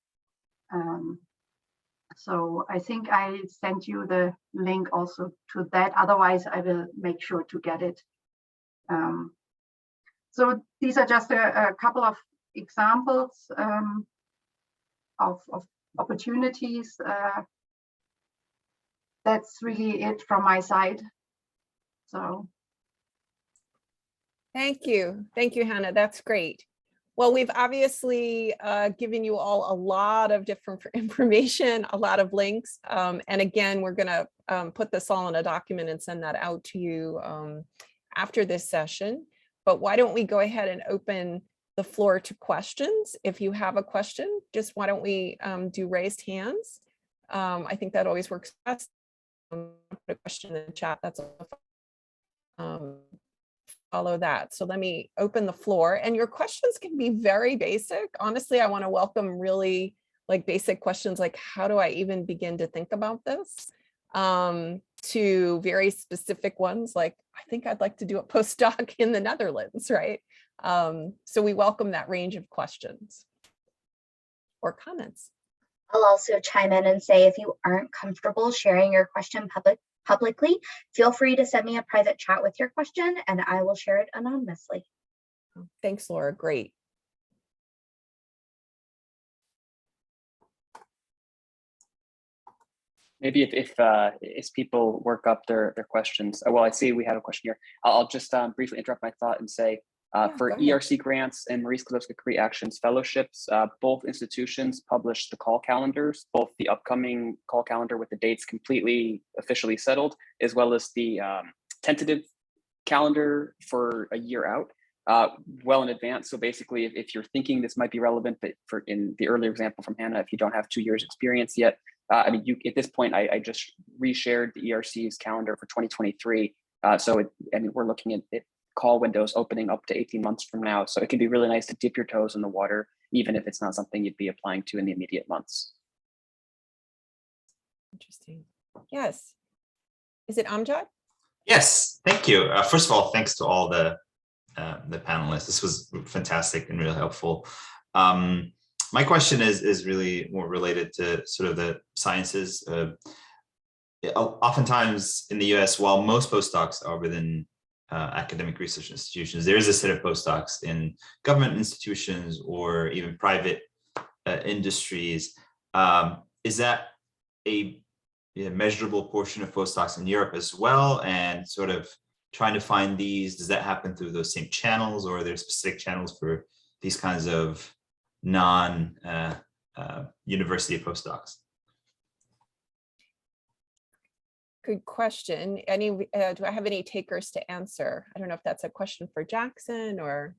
So I think I sent you the link also to that. Otherwise, I will make sure to get it. So these are just a couple of examples of opportunities. That's really it from my side. So. Thank you, Hannah. That's great. Well, we've obviously given you all a lot of different information, a lot of links. And again, we're going to put this all in a document and send that out to you after this session. But why don't we go ahead and open the floor to questions? If you have a question, just why don't we do raised hands? I think that always works best. Put a question in the chat. That's follow that. So let me open the floor, and your questions can be very basic. Honestly, I want to welcome really like basic questions like, how do I even begin to think about this? To very specific ones like, I think I'd like to do a postdoc in the Netherlands, right? So we welcome that range of questions or comments. I'll also chime in and say, if you aren't comfortable sharing your question publicly, feel free to send me a private chat with your question and I will share it anonymously. Thanks, Laura. Great. Maybe if people work up their questions. Well, I see we have a question here. I'll just briefly interrupt my thought and say, for ERC grants and Marie Sklodowska-Curie Actions fellowships, both institutions publish the call calendars, both the upcoming call calendar with the dates completely officially settled, as well as the tentative calendar for a year out, well in advance. So basically, if you're thinking this might be relevant, but for in the earlier example from Hannah, if you don't have 2 years experience yet, I mean, at this point, I just reshared the ERC's calendar for 2023. So we're looking at call windows opening up to 18 months from now. So it can be really nice to dip your toes in the water, even if it's not something you'd be applying to in the immediate months. Interesting. Yes. Is it Amjad? Yes, thank you. First of all, thanks to all the panelists. This was fantastic and really helpful. My question is really more related to sort of the sciences. Oftentimes in the US, while most postdocs are within academic research institutions, there is a set of postdocs in government institutions or even private industries. Is that a measurable portion of postdocs in Europe as well? And sort of trying to find these, does that happen through those same channels, or are there specific channels for these kinds of non-university postdocs? Good question. Do I have any takers to answer? I don't know if that's a question for Jackson or.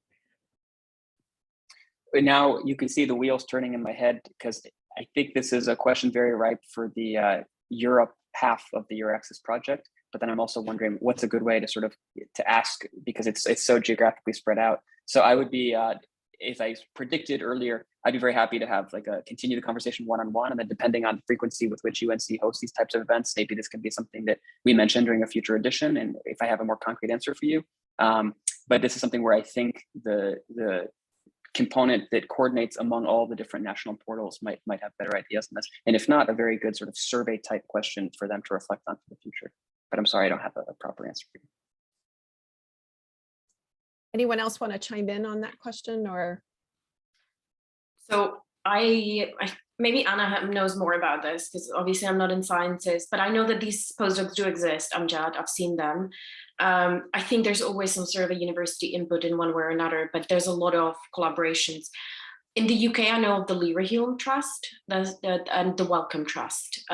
But now you can see the wheels turning in my head, because I think this is a question very ripe for the Europe half of the EURAXESS project. But then I'm also wondering what's a good way to sort of to ask, because it's so geographically spread out. So I would be, as I predicted earlier, I'd be very happy to have continue the conversation one-on-one, and then depending on the frequency with which UNC hosts these types of events, maybe this can be something that we mentioned during a future edition, and if I have a more concrete answer for you. But this is something where I think the component that coordinates among all the different national portals might have better ideas on this, and if not, a very good sort of survey type question for them to reflect on for the future. But I'm sorry, I don't have a proper answer for you. Anyone else want to chime in on that question? Or so I maybe Anna knows more about this, because obviously I'm not in sciences, but I know that these postdocs do exist. I've seen them. I think there's always some sort of a university input in one way or another, but there's a lot of collaborations. In the UK, I know of the Leverhulme Trust and the Wellcome Trust.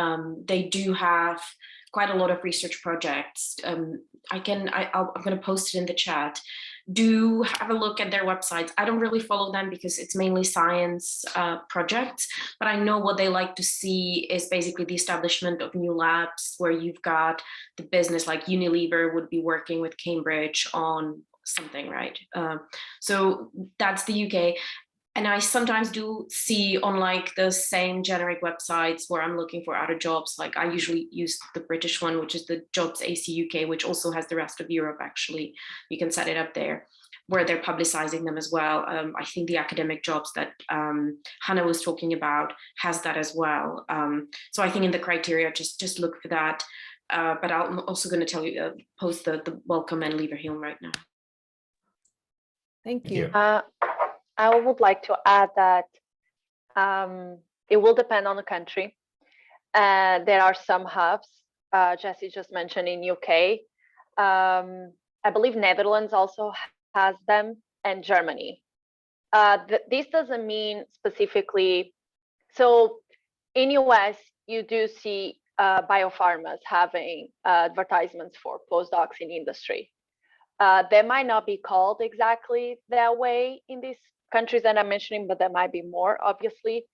They do have quite a lot of research projects. I'm going to post it in the chat. Do have a look at their websites. I don't really follow them because it's mainly science projects, but I know what they like to see is basically the establishment of new labs where you've got the business, like Unilever would be working with Cambridge on something, right? So that's the UK. And I sometimes do see on like the same generic websites where I'm looking for other jobs. Like I usually use the British one, which is the Jobs AC UK, which also has the rest of Europe. Actually, you can set it up there where they're publicizing them as well. I think the academic jobs that Hannah was talking about has that as well. So I think in the criteria, just look for that. But I'm also going to tell you, post the Wellcome and Leverhulme right now. Thank you. I would like to add that it will depend on the country. There are some hubs, Jessie just mentioned in UK. I believe Netherlands also has them, and Germany. This doesn't mean specifically, so in US, you do see biopharmas having advertisements for postdocs in industry. They might not be called exactly that way in these countries that I'm mentioning, but there might be more, obviously.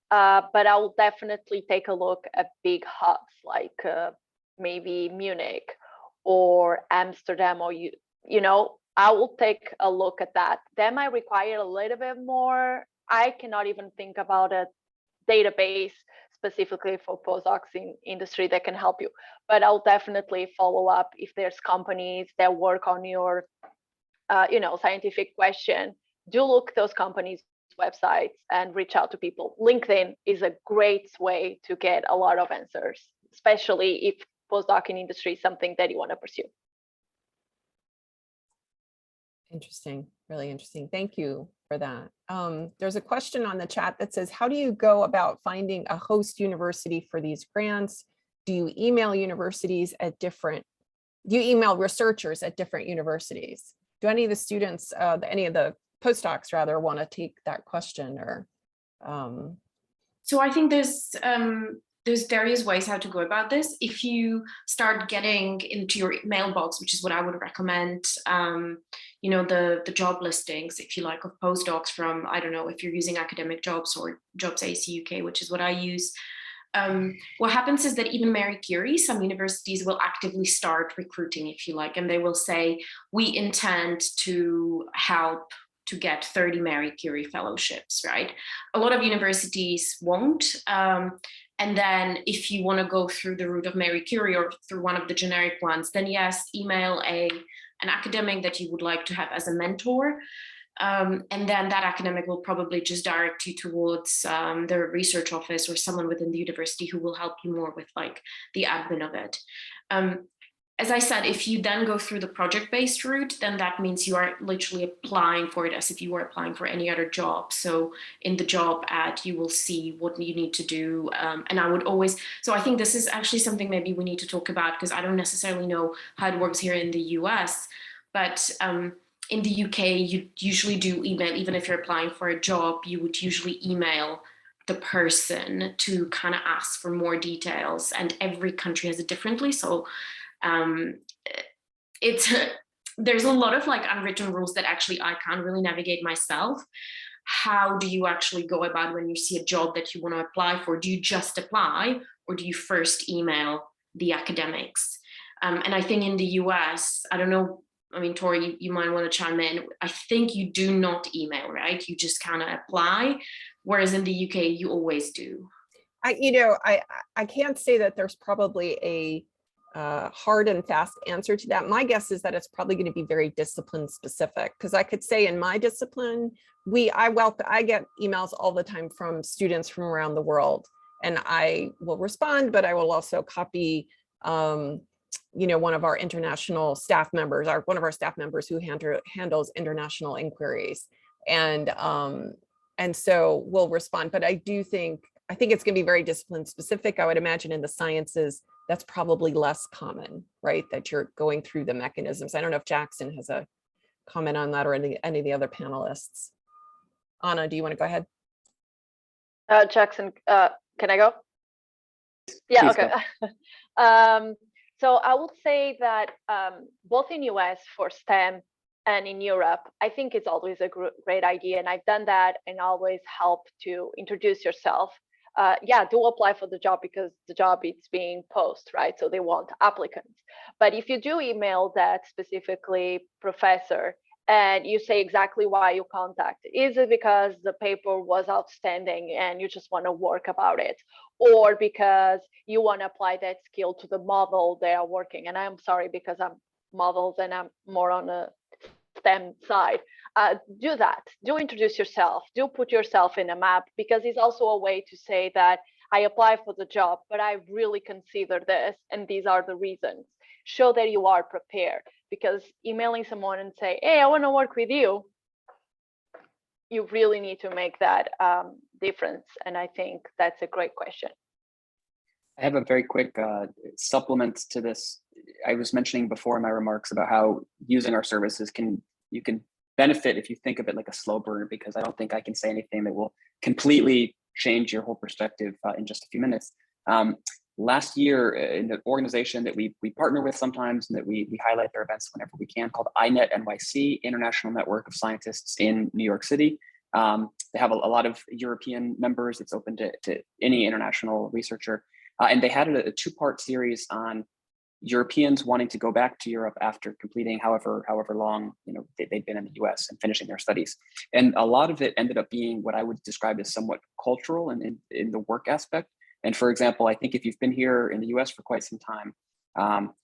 But I will definitely take a look at big hubs like maybe Munich or Amsterdam, or you know, I will take a look at that. That might require a little bit more. I cannot even think about a database specifically for postdocs in industry that can help you. But I'll definitely follow up if there's companies that work on your, scientific question. Do look those companies' websites and reach out to people. LinkedIn is a great way to get a lot of answers, especially if postdoc in industry is something that you want to pursue. Interesting, really interesting. Thank you for that. There's a question on the chat that says, how do you go about finding a host university for these grants? Do you email universities at do you email researchers at different universities? Do any of the students, any of the postdocs rather, want to take that question? Or So I think there's various ways how to go about this. If you start getting into your mailbox, which is what I would recommend, the job listings, if you like, of postdocs from, I don't know, if you're using academic jobs or Jobs AC UK, which is what I use. What happens is that even Marie Curie, some universities will actively start recruiting, if you like, and they will say, we intend to help to get 30 Marie Curie fellowships, right? A lot of universities won't. And then if you want to go through the route of Marie Curie or through one of the generic ones, then yes, email an academic that you would like to have as a mentor. And then that academic will probably just direct you towards the research office or someone within the university who will help you more with like the admin of it. As I said, if you then go through the project-based route, then that means you are literally applying for it as if you were applying for any other job. So in the job ad, you will see what you need to do. And I would always, so I think this is actually something maybe we need to talk about, because I don't necessarily know how it works here in the US, but in the UK, you usually do email, even if you're applying for a job, you would usually email the person to kind of ask for more details, and every country has it differently. So there's a lot of like unwritten rules that actually I can't really navigate myself. How do you actually go about when you see a job that you want to apply for? Do you just apply, or do you first email the academics? And I think in the US, I don't know, I mean, Tori, you might want to chime in. I think you do not email, right? You just kind of apply, whereas in the UK, you always do. I can't say that there's probably a hard and fast answer to that. My guess is that it's probably going to be very discipline specific, because I could say in my discipline, I get emails all the time from students from around the world, and I will respond, but I will also copy one of our international staff members, one of our staff members who handles international inquiries, and so we'll respond. But I I think it's going to be very discipline specific. I would imagine in the sciences, that's probably less common, right? That you're going through the mechanisms. I don't know if Jackson has a comment on that or any of the other panelists. Anna, do you want to go ahead? Jackson, can I go? Yeah, Please okay. So I would say that both in US for STEM and in Europe, I think it's always a great idea. And I've done that and always help to introduce yourself. Yeah, do apply for the job because the job is being posted, right? So they want applicants. But if you do email that specifically professor and you say exactly why you contacted, is it because the paper was outstanding and you just want to work about it? Or because you want to apply that skill to the model they are working? And I'm sorry, because I'm models and I'm more on the STEM side. Do that, do introduce yourself, do put yourself in a map, because it's also a way to say that I apply for the job, but I really consider this and these are the reasons. Show that you are prepared, because emailing someone and say, hey, I want to work with you, you really need to make that difference. And I think that's a great question. I have a very quick supplement to this. I was mentioning before in my remarks about how using our services you can benefit if you think of it like a slow burner, because I don't think I can say anything that will completely change your whole perspective in just a few minutes. Last year, in the organization that we partner with sometimes and that we highlight their events whenever we can, called INET NYC, International Network of Scientists in New York City. They have a lot of European members. It's open to any international researcher. And they had a two-part series on Europeans wanting to go back to Europe after completing however long they'd been in the US and finishing their studies. And a lot of it ended up being what I would describe as somewhat cultural and in the work aspect. And for example, I think if you've been here in the US for quite some time,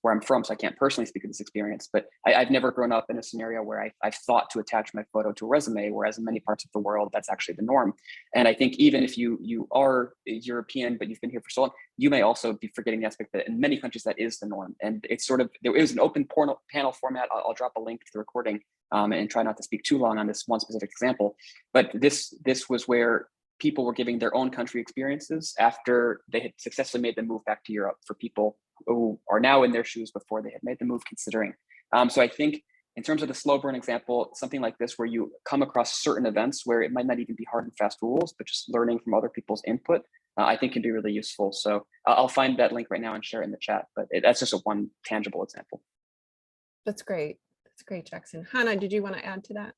where I'm from, so I can't personally speak of this experience, but I've never grown up in a scenario where I've thought to attach my photo to a resume, whereas in many parts of the world, that's actually the norm. And I think even if you are European, but you've been here for so long, you may also be forgetting the aspect that in many countries that is the norm. And it's sort of, there is an open panel format. I'll drop a link to the recording and try not to speak too long on this one specific example. But this was where people were giving their own country experiences after they had successfully made the move back to Europe, for people who are now in their shoes before they had made the move, considering. So I think in terms of the slow burn example, something like this, where you come across certain events where it might not even be hard and fast rules, but just learning from other people's input, I think can be really useful. So I'll find that link right now and share it in the chat, but that's just one tangible example. That's great. That's great, Jackson. Hannah, did you want to add to that?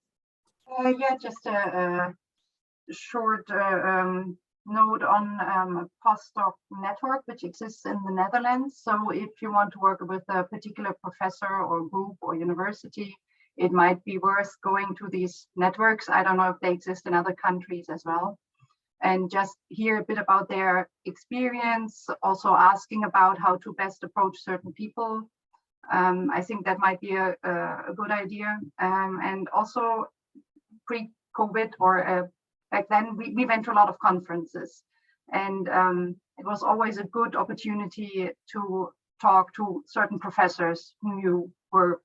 Yeah, just a short note on a postdoc network which exists in the Netherlands. So if you want to work with a particular professor or group or university, it might be worth going to these networks. I don't know if they exist in other countries as well. And just hear a bit about their experience, also asking about how to best approach certain people. I think that might be a good idea. And also pre-COVID or back then, we went to a lot of conferences, and it was always a good opportunity to talk to certain professors whom you were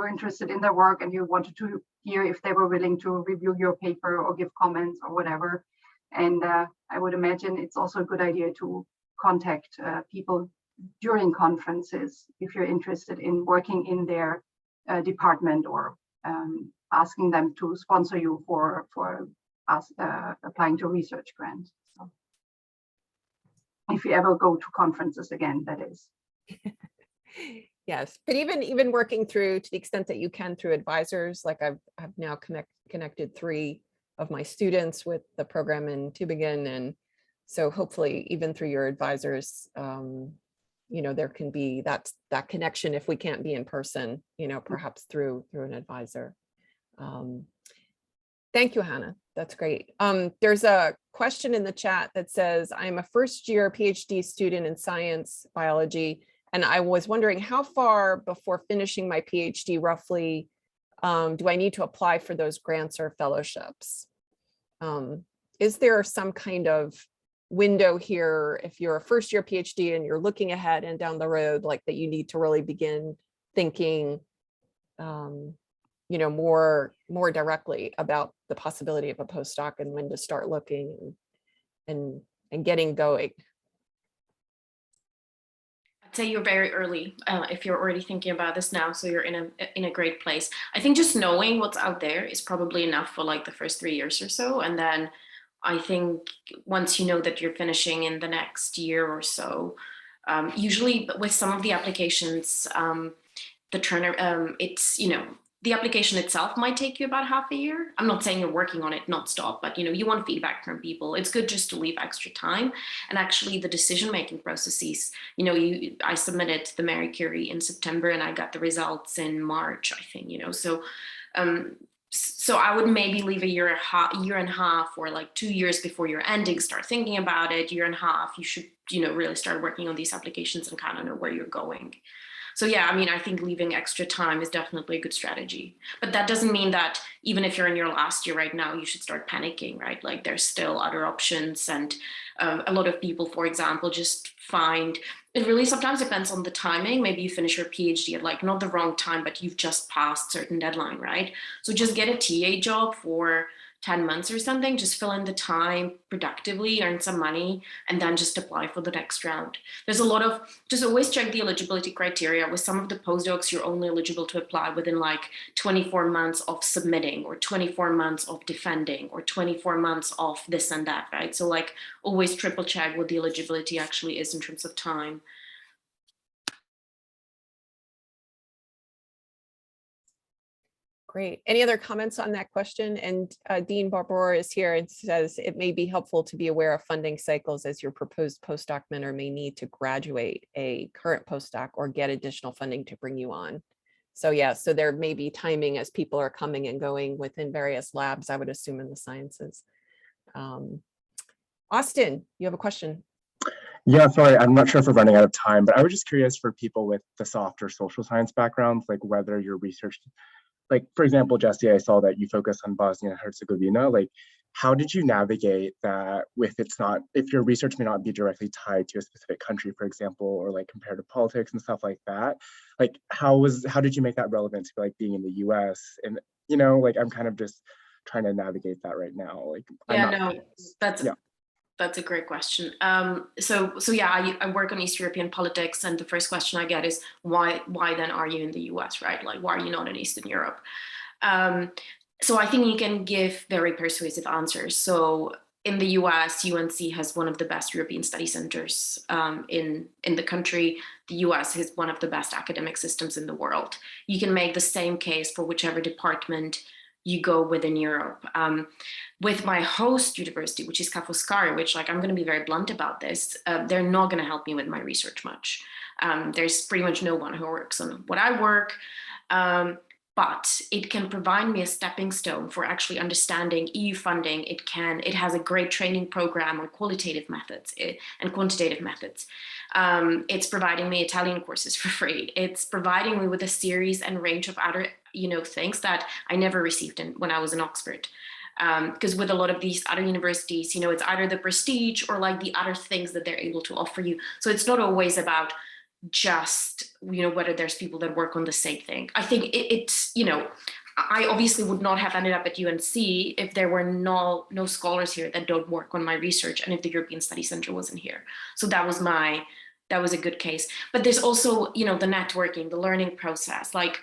interested in their work, and you wanted to hear if they were willing to review your paper or give comments or whatever. And I would imagine it's also a good idea to contact people during conferences if you're interested in working in their department, or asking them to sponsor you for applying to research grants. So if you ever go to conferences again, that is. Yes, but even working through, to the extent that you can, through advisors, like I've now connected 3 of my students with the program in Tübingen, and so hopefully even through your advisors, there can be that connection if we can't be in person, perhaps through an advisor. Thank you, Hannah. That's great. There's a question in the chat that says, I'm a first-year PhD student in science biology, and I was wondering how far before finishing my PhD, roughly, do I need to apply for those grants or fellowships? Is there some kind of window here, if you're a first-year PhD and you're looking ahead and down the road, like that you need to really begin thinking more directly about the possibility of a postdoc and when to start looking and and getting going? I'd say you're very early if you're already thinking about this now, so you're in a great place. I think just knowing what's out there is probably enough for like the first 3 years or so, and then I think once you know that you're finishing in the next year or so, usually with some of the applications, it's, you know, the application itself might take you about half a year. I'm not saying you're working on it nonstop, but you know, you want feedback from people. It's good just to leave extra time. And actually the decision-making processes, you know, I submitted the Marie Curie in September and I got the results in March, I think, you know, so I would maybe leave a year and a half or like 2 years before you're ending, start thinking about it. Year and a half, you should, you know, really start working on these applications and kind of know where you're going. So yeah, I mean, I think leaving extra time is definitely a good strategy. But that doesn't mean that even if you're in your last year right now, you should start panicking, right? Like there's still other options. And a lot of people, for example, just find, it really sometimes depends on the timing. Maybe you finish your PhD at like not the wrong time, but you've just passed certain deadline, right? So just get a TA job for 10 months or something, just fill in the time productively, earn some money, and then just apply for the next round. There's a lot of, just always check the eligibility criteria. With some of the postdocs, you're only eligible to apply within like 24 months of submitting or 24 months of defending or 24 months of this and that, right? So like always triple check what the eligibility actually is in terms of time. Great. Any other comments on that question? And Dean Barbour is here and says it may be helpful to be aware of funding cycles as your proposed postdoc mentor may need to graduate a current postdoc or get additional funding to bring you on. So yeah, so there may be timing as people are coming and going within various labs, I would assume in the sciences. Austin, you have a question? Yeah, sorry, I'm not sure if we're running out of time, but I was just curious for people with the softer social science backgrounds, like whether your research, like for example, Jessie, I saw that you focus on Bosnia and Herzegovina. Like, how did you navigate that with if your research may not be directly tied to a specific country, for example, or like compared to politics and stuff like that? Like, how did you make that relevant to like being in the US? And you know, like I'm kind of just trying to navigate that right now. Like, That's a great question. So yeah, I work on East European politics, and the first question I get is why then are you in the US, right? Like, why are you not in Eastern Europe? So I think you can give very persuasive answers. So in the US, UNC has one of the best European study centers in the country. The US has one of the best academic systems in the world. You can make the same case for whichever department you go within Europe. With my host university, which is Foscari, which like, I'm gonna be very blunt about this, they're not gonna help me with my research much. There's pretty much no one who works on what I work, but it can provide me a stepping stone for actually understanding EU funding. It has a great training program on qualitative methods and quantitative methods. It's providing me Italian courses for free. It's providing me with a series and range of other, things that I never received when I was in Oxford. Because with a lot of these other universities, it's either the prestige or like the other things that they're able to offer you. So it's not always about just, whether there's people that work on the same thing. I think it's, I obviously would not have ended up at UNC if there were no scholars here that don't work on my research and if the European Study Center wasn't here. So that was a good case. But there's also, the networking, the learning process. Like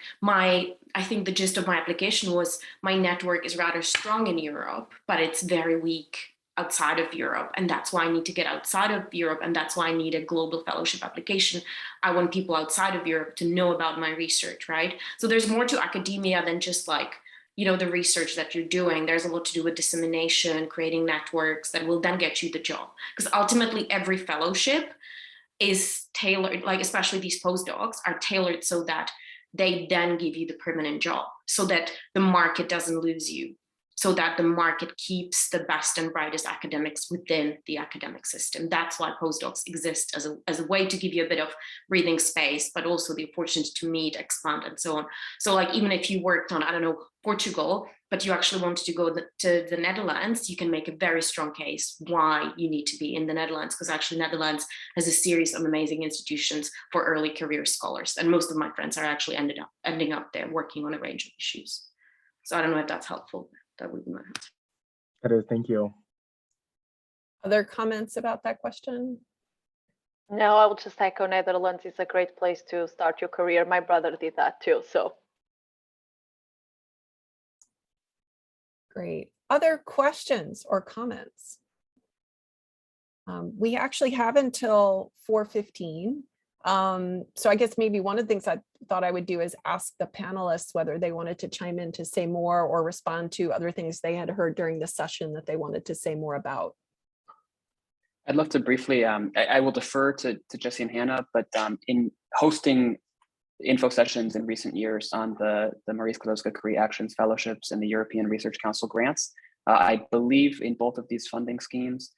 I think the gist of my application was my network is rather strong in Europe, but it's very weak outside of Europe. And that's why I need to get outside of Europe. And that's why I need a global fellowship application. I want people outside of Europe to know about my research, right? So there's more to academia than just like, the research that you're doing. There's a lot to do with dissemination, creating networks that will then get you the job. Because ultimately every fellowship is tailored, like especially these postdocs are tailored so that they then give you the permanent job, so that the market doesn't lose you, so that the market keeps the best and brightest academics within the academic system. That's why postdocs exist as a way to give you a bit of breathing space, but also the opportunity to meet, expand, and so on. So like even if you worked on, Portugal, but you actually wanted to go to the Netherlands, you can make a very strong case why you need to be in the Netherlands, because actually Netherlands has a series of amazing institutions for early career scholars. And most of my friends are actually ending up there working on a range of issues. So I don't know if that's helpful. That would be my answer. That is, thank you. Other comments about that question? No, I will just echo Netherlands is a great place to start your career. My brother did that too, so. Great. Other questions or comments? We actually have until 4:15. So I guess maybe one of the things I thought I would do is ask the panelists whether they wanted to chime in to say more or respond to other things they had heard during the session that they wanted to say more about. I'd love to briefly, I will defer to Jessie and Hannah, but in hosting info sessions in recent years on the Marie Sklodowska-Curie Actions Fellowships and the European Research Council grants, I believe in both of these funding schemes,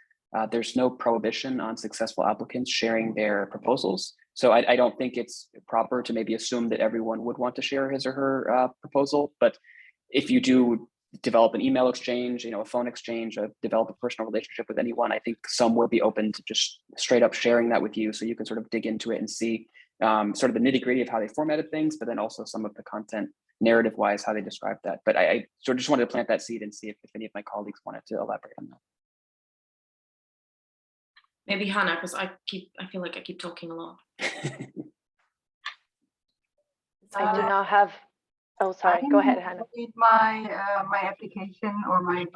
there's no prohibition on successful applicants sharing their proposals. So I don't think it's proper to maybe assume that everyone would want to share his or her proposal. But if you do develop an email exchange, a phone exchange, develop a personal relationship with anyone, I think some will be open to just straight up sharing that with you, so you can sort of dig into it and see sort of the nitty gritty of how they formatted things, but then also some of the content narrative wise, how they describe that. But I sort of just wanted to plant that seed and see if any of my colleagues wanted to elaborate on that. Maybe Hannah, because I feel like I keep talking a lot. I do not have, oh, sorry, go ahead, Hannah. My application or my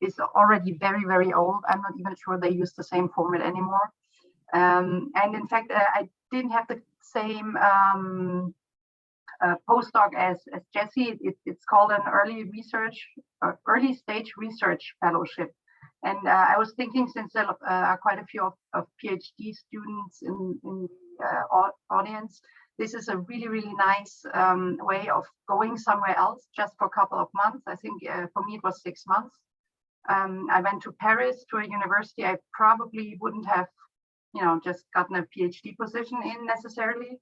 is already very, very old. I'm not even sure they use the same format anymore. And in fact, I didn't have the same postdoc as Jessie. It's called an early stage research fellowship. And I was thinking, since there are quite a few of PhD students in the audience, this is a really, really nice way of going somewhere else just for a couple of months. I think for me it was 6 months. I went to Paris to a university I probably wouldn't have, just gotten a PhD position in necessarily.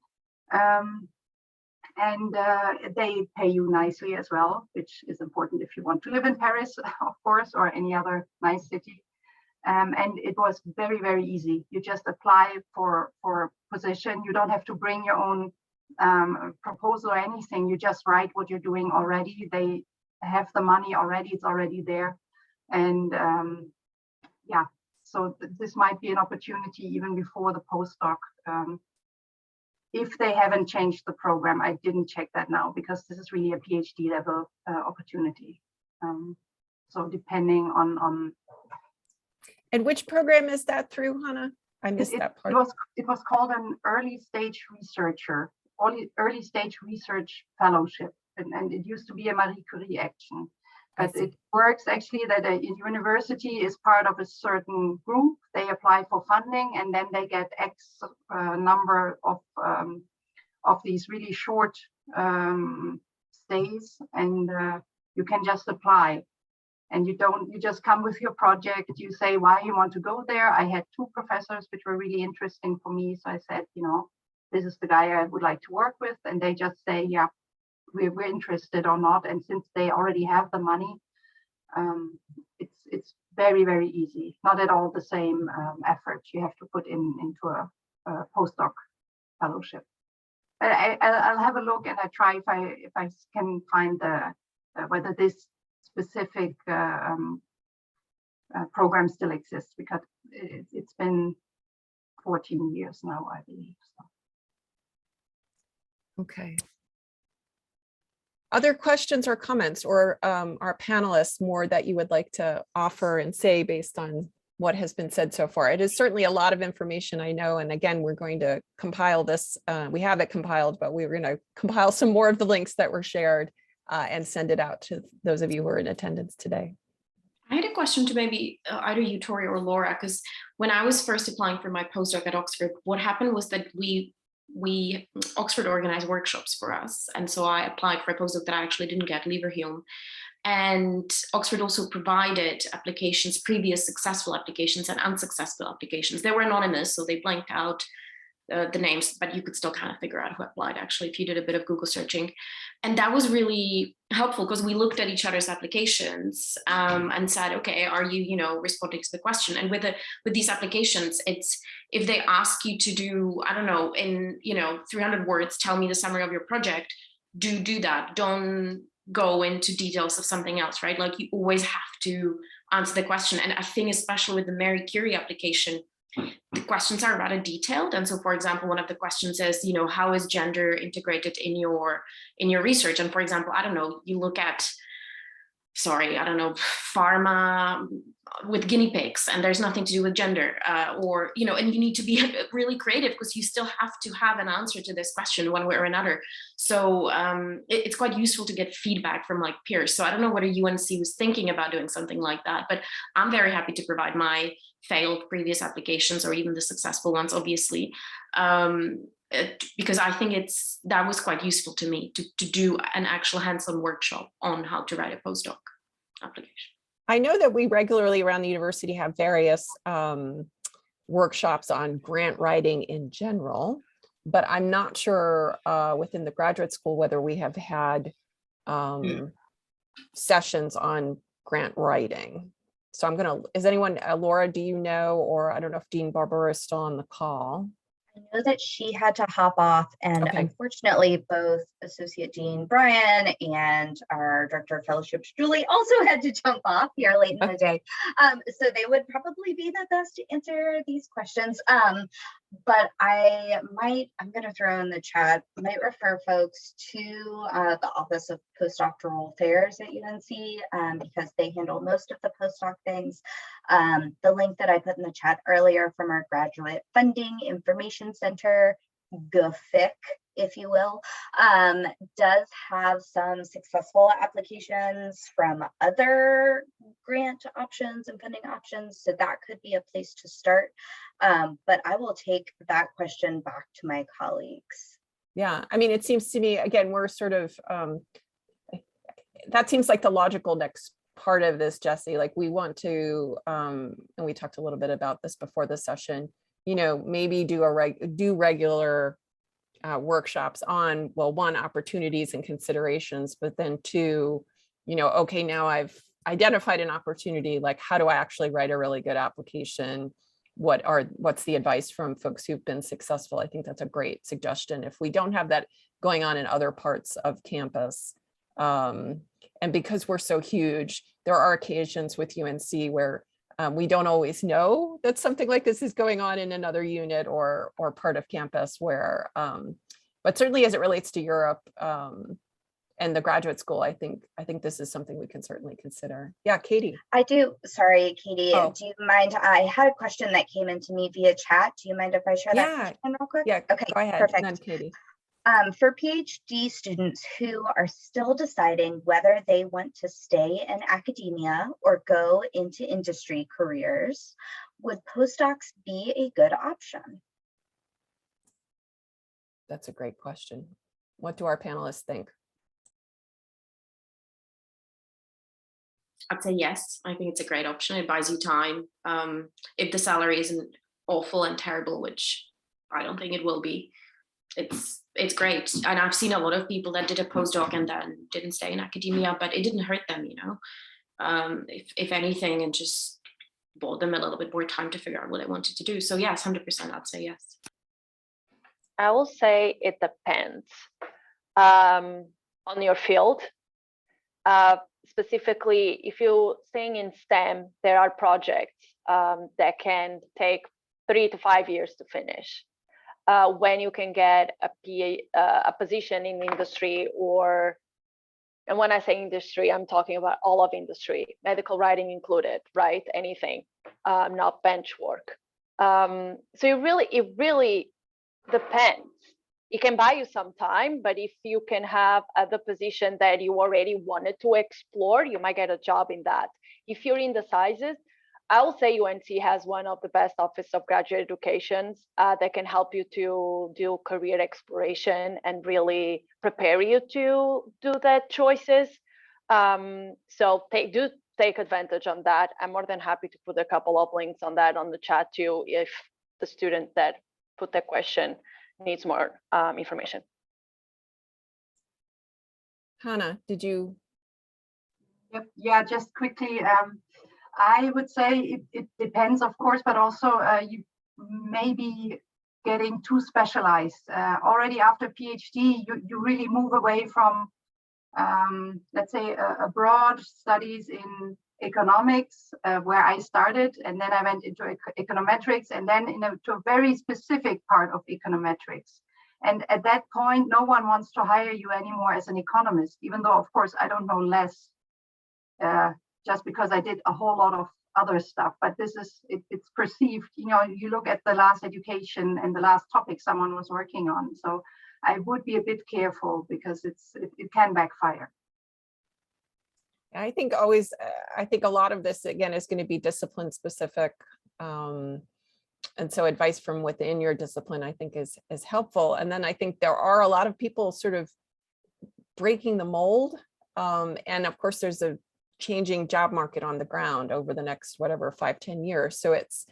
And they pay you nicely as well, which is important if you want to live in Paris, of course, or any other nice city. And it was very, very easy. You just apply for a position. You don't have to bring your own proposal or anything. You just write what you're doing already. They have the money already. It's already there. And yeah, so this might be an opportunity even before the postdoc. If they haven't changed the program, I didn't check that now because this is really a PhD level opportunity. So depending on. And which program is that through, Hannah? I missed that part. It was called an early stage researcher, early stage research fellowship, and it used to be a Marie Curie action. But it works actually that a university is part of a certain group. They apply for funding, and then they get X number of these really short stays, and you can just apply. And you just come with your project. You say why you want to go there. I had 2 professors which were really interesting for me, so I said, this is the guy I would like to work with, and they just say, yeah, we're interested or not. And since they already have the money, it's very, very easy. Not at all the same effort you have to put into a postdoc fellowship. I'll have a look and I try if I can find whether this specific program still exists, because it's been 14 years now, I believe. So. Okay. Other questions or comments, or our panelists more that you would like to offer and say based on what has been said so far? It is certainly a lot of information, I know. And again, we're going to compile this. We have it compiled, but we're going to compile some more of the links that were shared and send it out to those of you who are in attendance today. I had a question to maybe either you, Tori, or Laura, because when I was first applying for my postdoc at Oxford, what happened was that Oxford organized workshops for us. And so I applied for a postdoc that I actually didn't get, Leverhulme. And Oxford also provided applications, previous successful applications and unsuccessful applications. They were anonymous, so they blanked out the names, but you could still kind of figure out who applied actually if you did a bit of Google searching. And that was really helpful because we looked at each other's applications and said, okay, are you, responding to the question? And with these applications, it's if they ask you to do, I don't know, in 300 words, tell me the summary of your project, do that. Don't go into details of something else, right? Like you always have to answer the question. And I think especially with the Marie Curie application, the questions are rather detailed. And so, for example, one of the questions is, you know, how is gender integrated in your research? And for example, I don't know, you look at, sorry, I don't know, pharma with guinea pigs, and there's nothing to do with gender, or, you know, and you need to be really creative because you still have to have an answer to this question one way or another. So it's quite useful to get feedback from like peers. So I don't know whether UNC was thinking about doing something like that, but I'm very happy to provide my failed previous applications or even the successful ones, obviously, because I think that was quite useful to me to do an actual hands-on workshop on how to write a postdoc application. I know that we regularly around the university have various workshops on grant writing in general, but I'm not sure within the graduate school whether we have had sessions on grant writing. So I'm gonna, is anyone, Laura, do you know, or I don't know if Dean Barbara is still on the call? I know that she had to hop off, and Okay. Unfortunately, both Associate Dean Brian and our Director of Fellowships, Julie, also had to jump off here late in the day. So they would probably be the best to answer these questions. But I'm going to throw in the chat, might refer folks to the Office of Postdoctoral Affairs at UNC because they handle most of the postdoc things. The link that I put in the chat earlier from our Graduate Funding Information Center, GFIC, if you will, does have some successful applications from other grant options and funding options. So that could be a place to start. But I will take that question back to my colleagues. Yeah, I mean, it seems to me, again, we're sort of, that seems like the logical next part of this, Jessie. Like we want to, and we talked a little bit about this before the session, you know, maybe do regular workshops on, well, one, opportunities and considerations, but then two, you know, okay, now I've identified an opportunity, like how do I actually write a really good application? What's the advice from folks who've been successful? I think that's a great suggestion. If we don't have that going on in other parts of campus, and because we're so huge, there are occasions with UNC where we don't always know that something like this is going on in another unit or part of campus where, but certainly as it relates to Europe and the graduate school, I think this is something we can certainly consider. Yeah, Katie. I do, sorry, Katie, Oh. Do you mind, I had a question that came into me via chat. Do you mind if I share that question real quick? Yeah, okay, go ahead, perfect. and then Katie. For PhD students who are still deciding whether they want to stay in academia or go into industry careers, would postdocs be a good option? That's a great question. What do our panelists think? I'd say yes. I think it's a great option. It buys you time. If the salary isn't awful and terrible, which I don't think it will be, it's great. And I've seen a lot of people that did a postdoc and then didn't stay in academia, but it didn't hurt them, you know. If anything, it just bought them a little bit more time to figure out what they wanted to do. So yes, 100%, I'd say yes. I will say it depends on your field. Specifically, if you're staying in STEM, there are projects that can take 3 to 5 years to finish. When you can get a position in industry, or, and when I say industry, I'm talking about all of industry, medical writing included, right? Anything, not bench work. So it really depends. It can buy you some time, but if you can have the position that you already wanted to explore, you might get a job in that. If you're indecisive, I will say UNC has one of the best Office of Graduate Educations that can help you to do career exploration and really prepare you to do that choices. So take advantage on that. I'm more than happy to put a couple of links on that on the chat too, if the student that put the question needs more information. Hannah, did you? Yep. Yeah, just quickly. I would say it depends, of course, but also you may be getting too specialized. Already after PhD, you really move away from, let's say, a broad studies in economics, where I started, and then I went into econometrics, and then to a very specific part of econometrics. And at that point, no one wants to hire you anymore as an economist, even though, of course, I don't know less, just because I did a whole lot of other stuff. But this is, it's perceived, you look at the last education and the last topic someone was working on. So I would be a bit careful, because it can backfire. I think a lot of this, again, is going to be discipline specific. And so advice from within your discipline, I think, is helpful. And then I think there are a lot of people sort of breaking the mold. And of course, there's a changing job market on the ground over the next, 5-10 years. So it's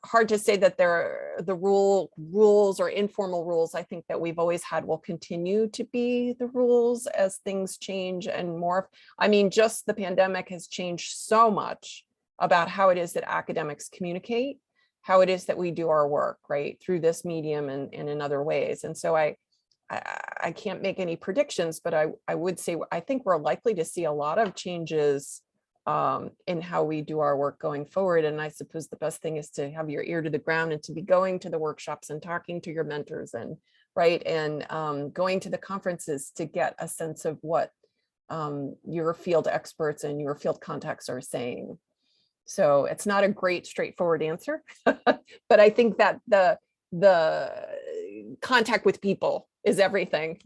hard to say that the rules or informal rules, I think, that we've always had will continue to be the rules as things change and morph. I mean, just the pandemic has changed so much about how it is that academics communicate, how it is that we do our work, right, through this medium and in other ways. And so I can't make any predictions, but I would say I think we're likely to see a lot of changes in how we do our work going forward. And I suppose the best thing is to have your ear to the ground and to be going to the workshops and talking to your mentors and going to the conferences to get a sense of what your field experts and your field contacts are saying. So it's not a great straightforward answer, but I think that the contact with people is everything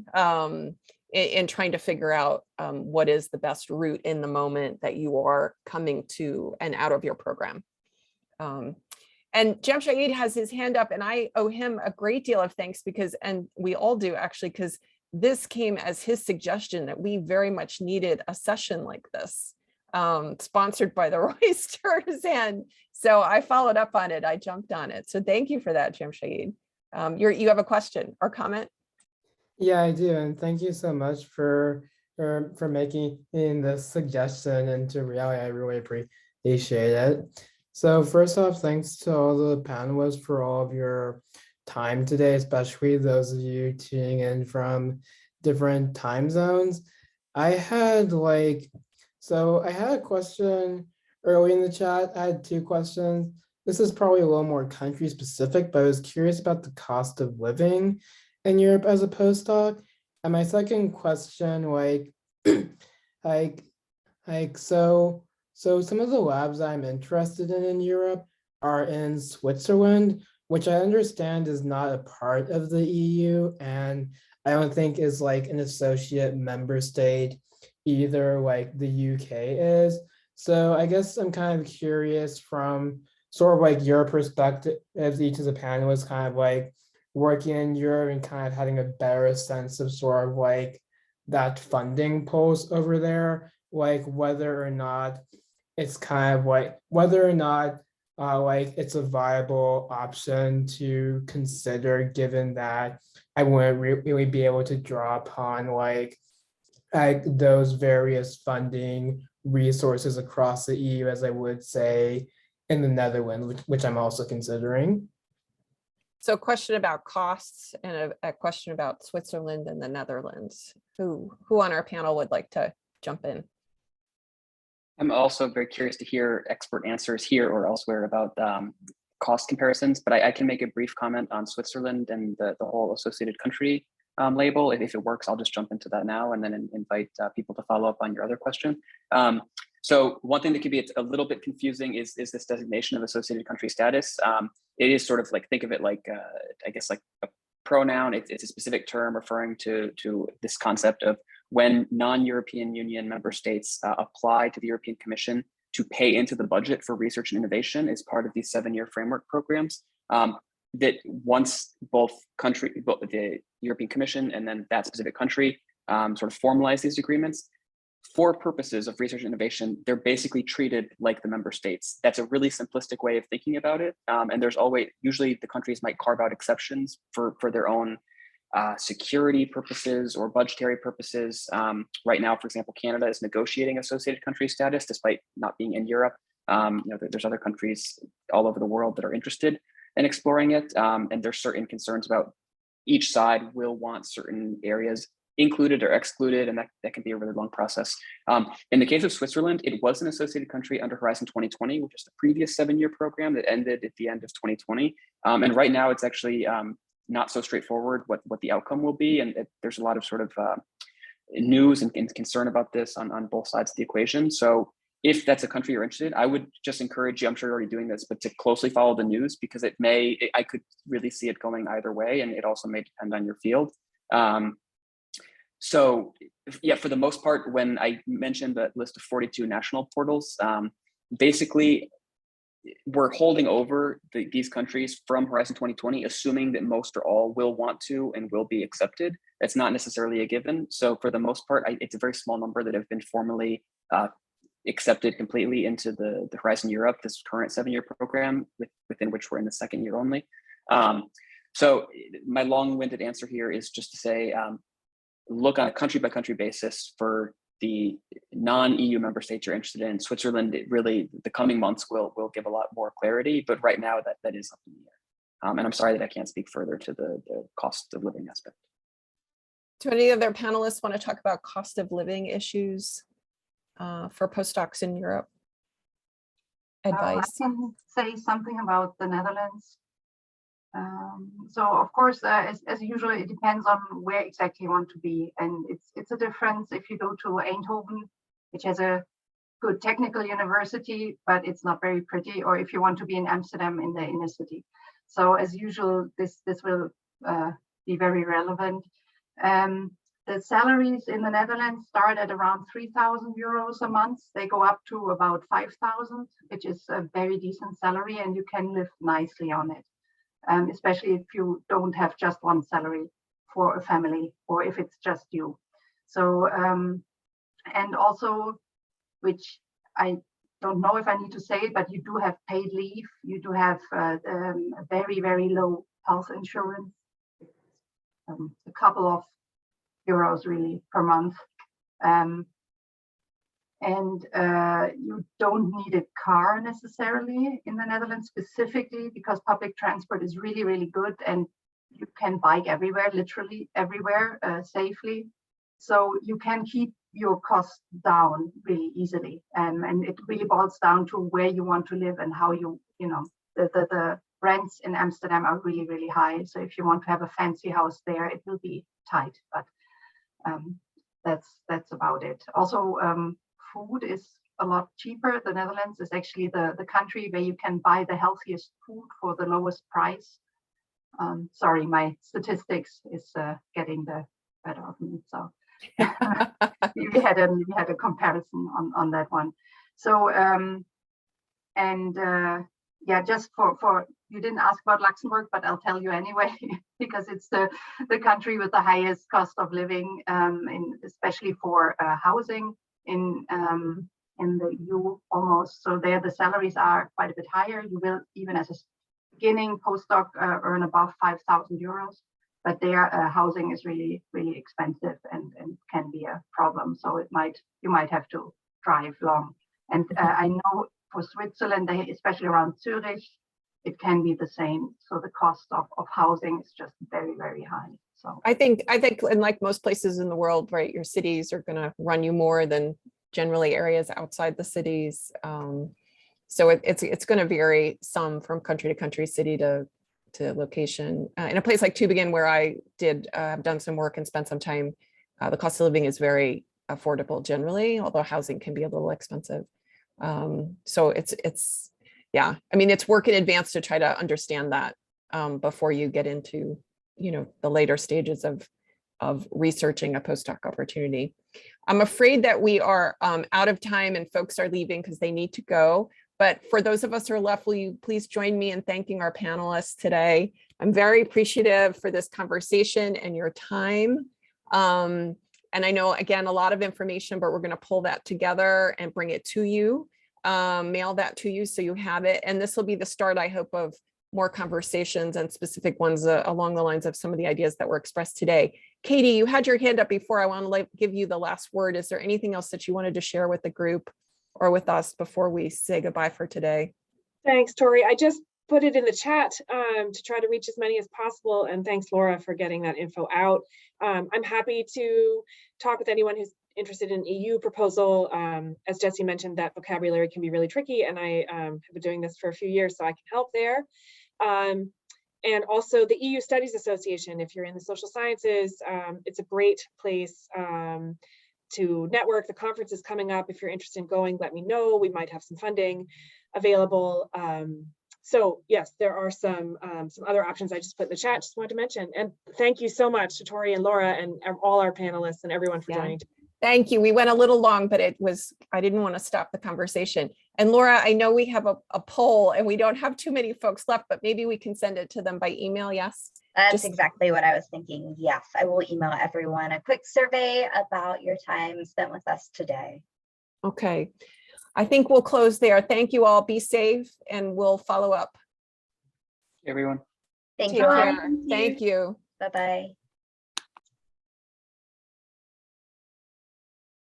in trying to figure out what is the best route in the moment that you are coming to and out of your program. And Jamshid has his hand up, and I owe him a great deal of thanks and we all do actually, because this came as his suggestion that we very much needed a session like this. Sponsored by the Roysters, and so I followed up on it. I jumped on it. So thank you for that, Jamshid. You have a question or comment? Yeah, I do, and thank you so much for making this suggestion into reality. I really appreciate it. So first off, thanks to all the panelists for all of your time today, especially those of you tuning in from different time zones. I had a question early in the chat. I had 2 questions. This is probably a little more country specific, but I was curious about the cost of living in Europe as a postdoc. And my second question, so some of the labs I'm interested in Europe are in Switzerland, which I understand is not a part of the EU, and I don't think is an associate member state either the UK is. So I guess I'm kind of curious from sort of your perspective as each of the panelists kind of working in Europe and kind of having a better sense of sort of that funding pulse over there, whether or not it's kind of whether or not it's a viable option to consider, given that I wouldn't really be able to draw upon those various funding resources across the EU as I would say in the Netherlands, which I'm also considering. So a question about costs and a question about Switzerland and the Netherlands. Who on our panel would like to jump in? I'm also very curious to hear expert answers here or elsewhere about cost comparisons, but I can make a brief comment on Switzerland and the whole associated country label. If it works, I'll just jump into that now and then invite people to follow up on your other question. So one thing that could be a little bit confusing is this designation of associated country status. It is sort of think of it I guess a pronoun. It's a specific term referring to this concept of when non-European Union member states apply to the European Commission to pay into the budget for research and innovation as part of these 7-year framework programs. That once both the European Commission and then that specific country sort of formalize these agreements, for purposes of research and innovation, they're basically treated like the member states. That's a really simplistic way of thinking about it. And there's usually the countries might carve out exceptions for their own security purposes or budgetary purposes. Right now, for example, Canada is negotiating associated country status despite not being in Europe. There's other countries all over the world that are interested in exploring it. And there's certain concerns about each side will want certain areas included or excluded, and that can be a really long process. In the case of Switzerland, it was an associated country under Horizon 2020, which is the previous 7-year program that ended at the end of 2020. And right now it's actually not so straightforward what the outcome will be. And there's a lot of sort of news and concern about this on both sides of the equation. So if that's a country you're interested in, I would just encourage you, I'm sure you're already doing this, but to closely follow the news, because I could really see it going either way. And it also may depend on your field. So yeah, for the most part, when I mentioned the list of 42 national portals, basically we're holding over these countries from Horizon 2020, assuming that most or all will want to and will be accepted. That's not necessarily a given. So for the most part, it's a very small number that have been formally accepted completely into the Horizon Europe, this current 7-year program within which we're in the 2nd year only. So my long-winded answer here is just to say, look on a country-by-country basis for the non-EU member states you're interested in. Switzerland, the coming months will give a lot more clarity, but right now that is up in the air. And I'm sorry that I can't speak further to the cost of living aspect. Do any of their panelists want to talk about cost of living issues for postdocs in Europe? Advice? I can say something about the Netherlands. So of course, as usual, it depends on where exactly you want to be, and it's a difference if you go to Eindhoven, which has a good technical university, but it's not very pretty, or if you want to be in Amsterdam in the inner city. So as usual, this will be very relevant. The salaries in the Netherlands start at around 3,000 euros a month. They go up to about 5,000, which is a very decent salary, and you can live nicely on it. Especially if you don't have just one salary for a family, or if it's just you. So, and also, which I don't know if I need to say it, but you do have paid leave. You do have a very, very low health insurance, a couple of euros really per month. And you don't need a car necessarily in the Netherlands, specifically because public transport is really, really good, and you can bike everywhere, literally everywhere, safely. So you can keep your costs down really easily. And it really boils down to where you want to live and how the rents in Amsterdam are really, really high. So if you want to have a fancy house there, it will be tight, but that's about it. Also, food is a lot cheaper. The Netherlands is actually the country where you can buy the healthiest food for the lowest price. Sorry, my statistics is getting the better of me. So we had a comparison on that one. So yeah, just for you didn't ask about Luxembourg, but I'll tell you anyway, because it's the country with the highest cost of living, especially for housing in the EU almost. So there the salaries are quite a bit higher. You will, even as a beginning postdoc, earn above 5,000 euros, but their housing is really, really expensive and can be a problem. So you might have to drive long. And I know for Switzerland, especially around Zurich, it can be the same. So the cost of housing is just very, very high. So I think, and like most places in the world, right, your cities are going to run you more than generally areas outside the cities. So it's going to vary some from country to country, city to location. In a place like Tübingen, where I have done some work and spent some time, the cost of living is very affordable generally, although housing can be a little expensive. So it's yeah, I mean, it's work in advance to try to understand that before you get into, the later stages of researching a postdoc opportunity. I'm afraid that we are out of time and folks are leaving because they need to go. But for those of us who are left, will you please join me in thanking our panelists today? I'm very appreciative for this conversation and your time. And I know, again, a lot of information, but we're going to pull that together and bring it to you, mail that to you so you have it. And this will be the start, I hope, of more conversations and specific ones along the lines of some of the ideas that were expressed today. Katie, you had your hand up before. I want to give you the last word. Is there anything else that you wanted to share with the group or with us before we say goodbye for today? Thanks, Tori. I just put it in the chat to try to reach as many as possible. And thanks, Laura, for getting that info out. I'm happy to talk with anyone who's interested in EU proposal. As Jessie mentioned, that vocabulary can be really tricky, and I have been doing this for a few years, so I can help there. And also the EU Studies Association, if you're in the social sciences, it's a great place to network. The conference is coming up. If you're interested in going, let me know. We might have some funding available. So yes, there are some other options I just put in the chat, just wanted to mention. And thank you so much to Tori and Laura and all our panelists and everyone for joining. Thank you. We went a little long, but I didn't want to stop the conversation. And Laura, I know we have a poll and we don't have too many folks left, but maybe we can send it to them by email, yes? That's exactly what I was thinking. Yes, I will email everyone a quick survey about your time spent with us today. Okay. I think we'll close there. Thank you all. Be safe and we'll follow up. Everyone. Thank Take you all. care. Thank you. Bye-bye.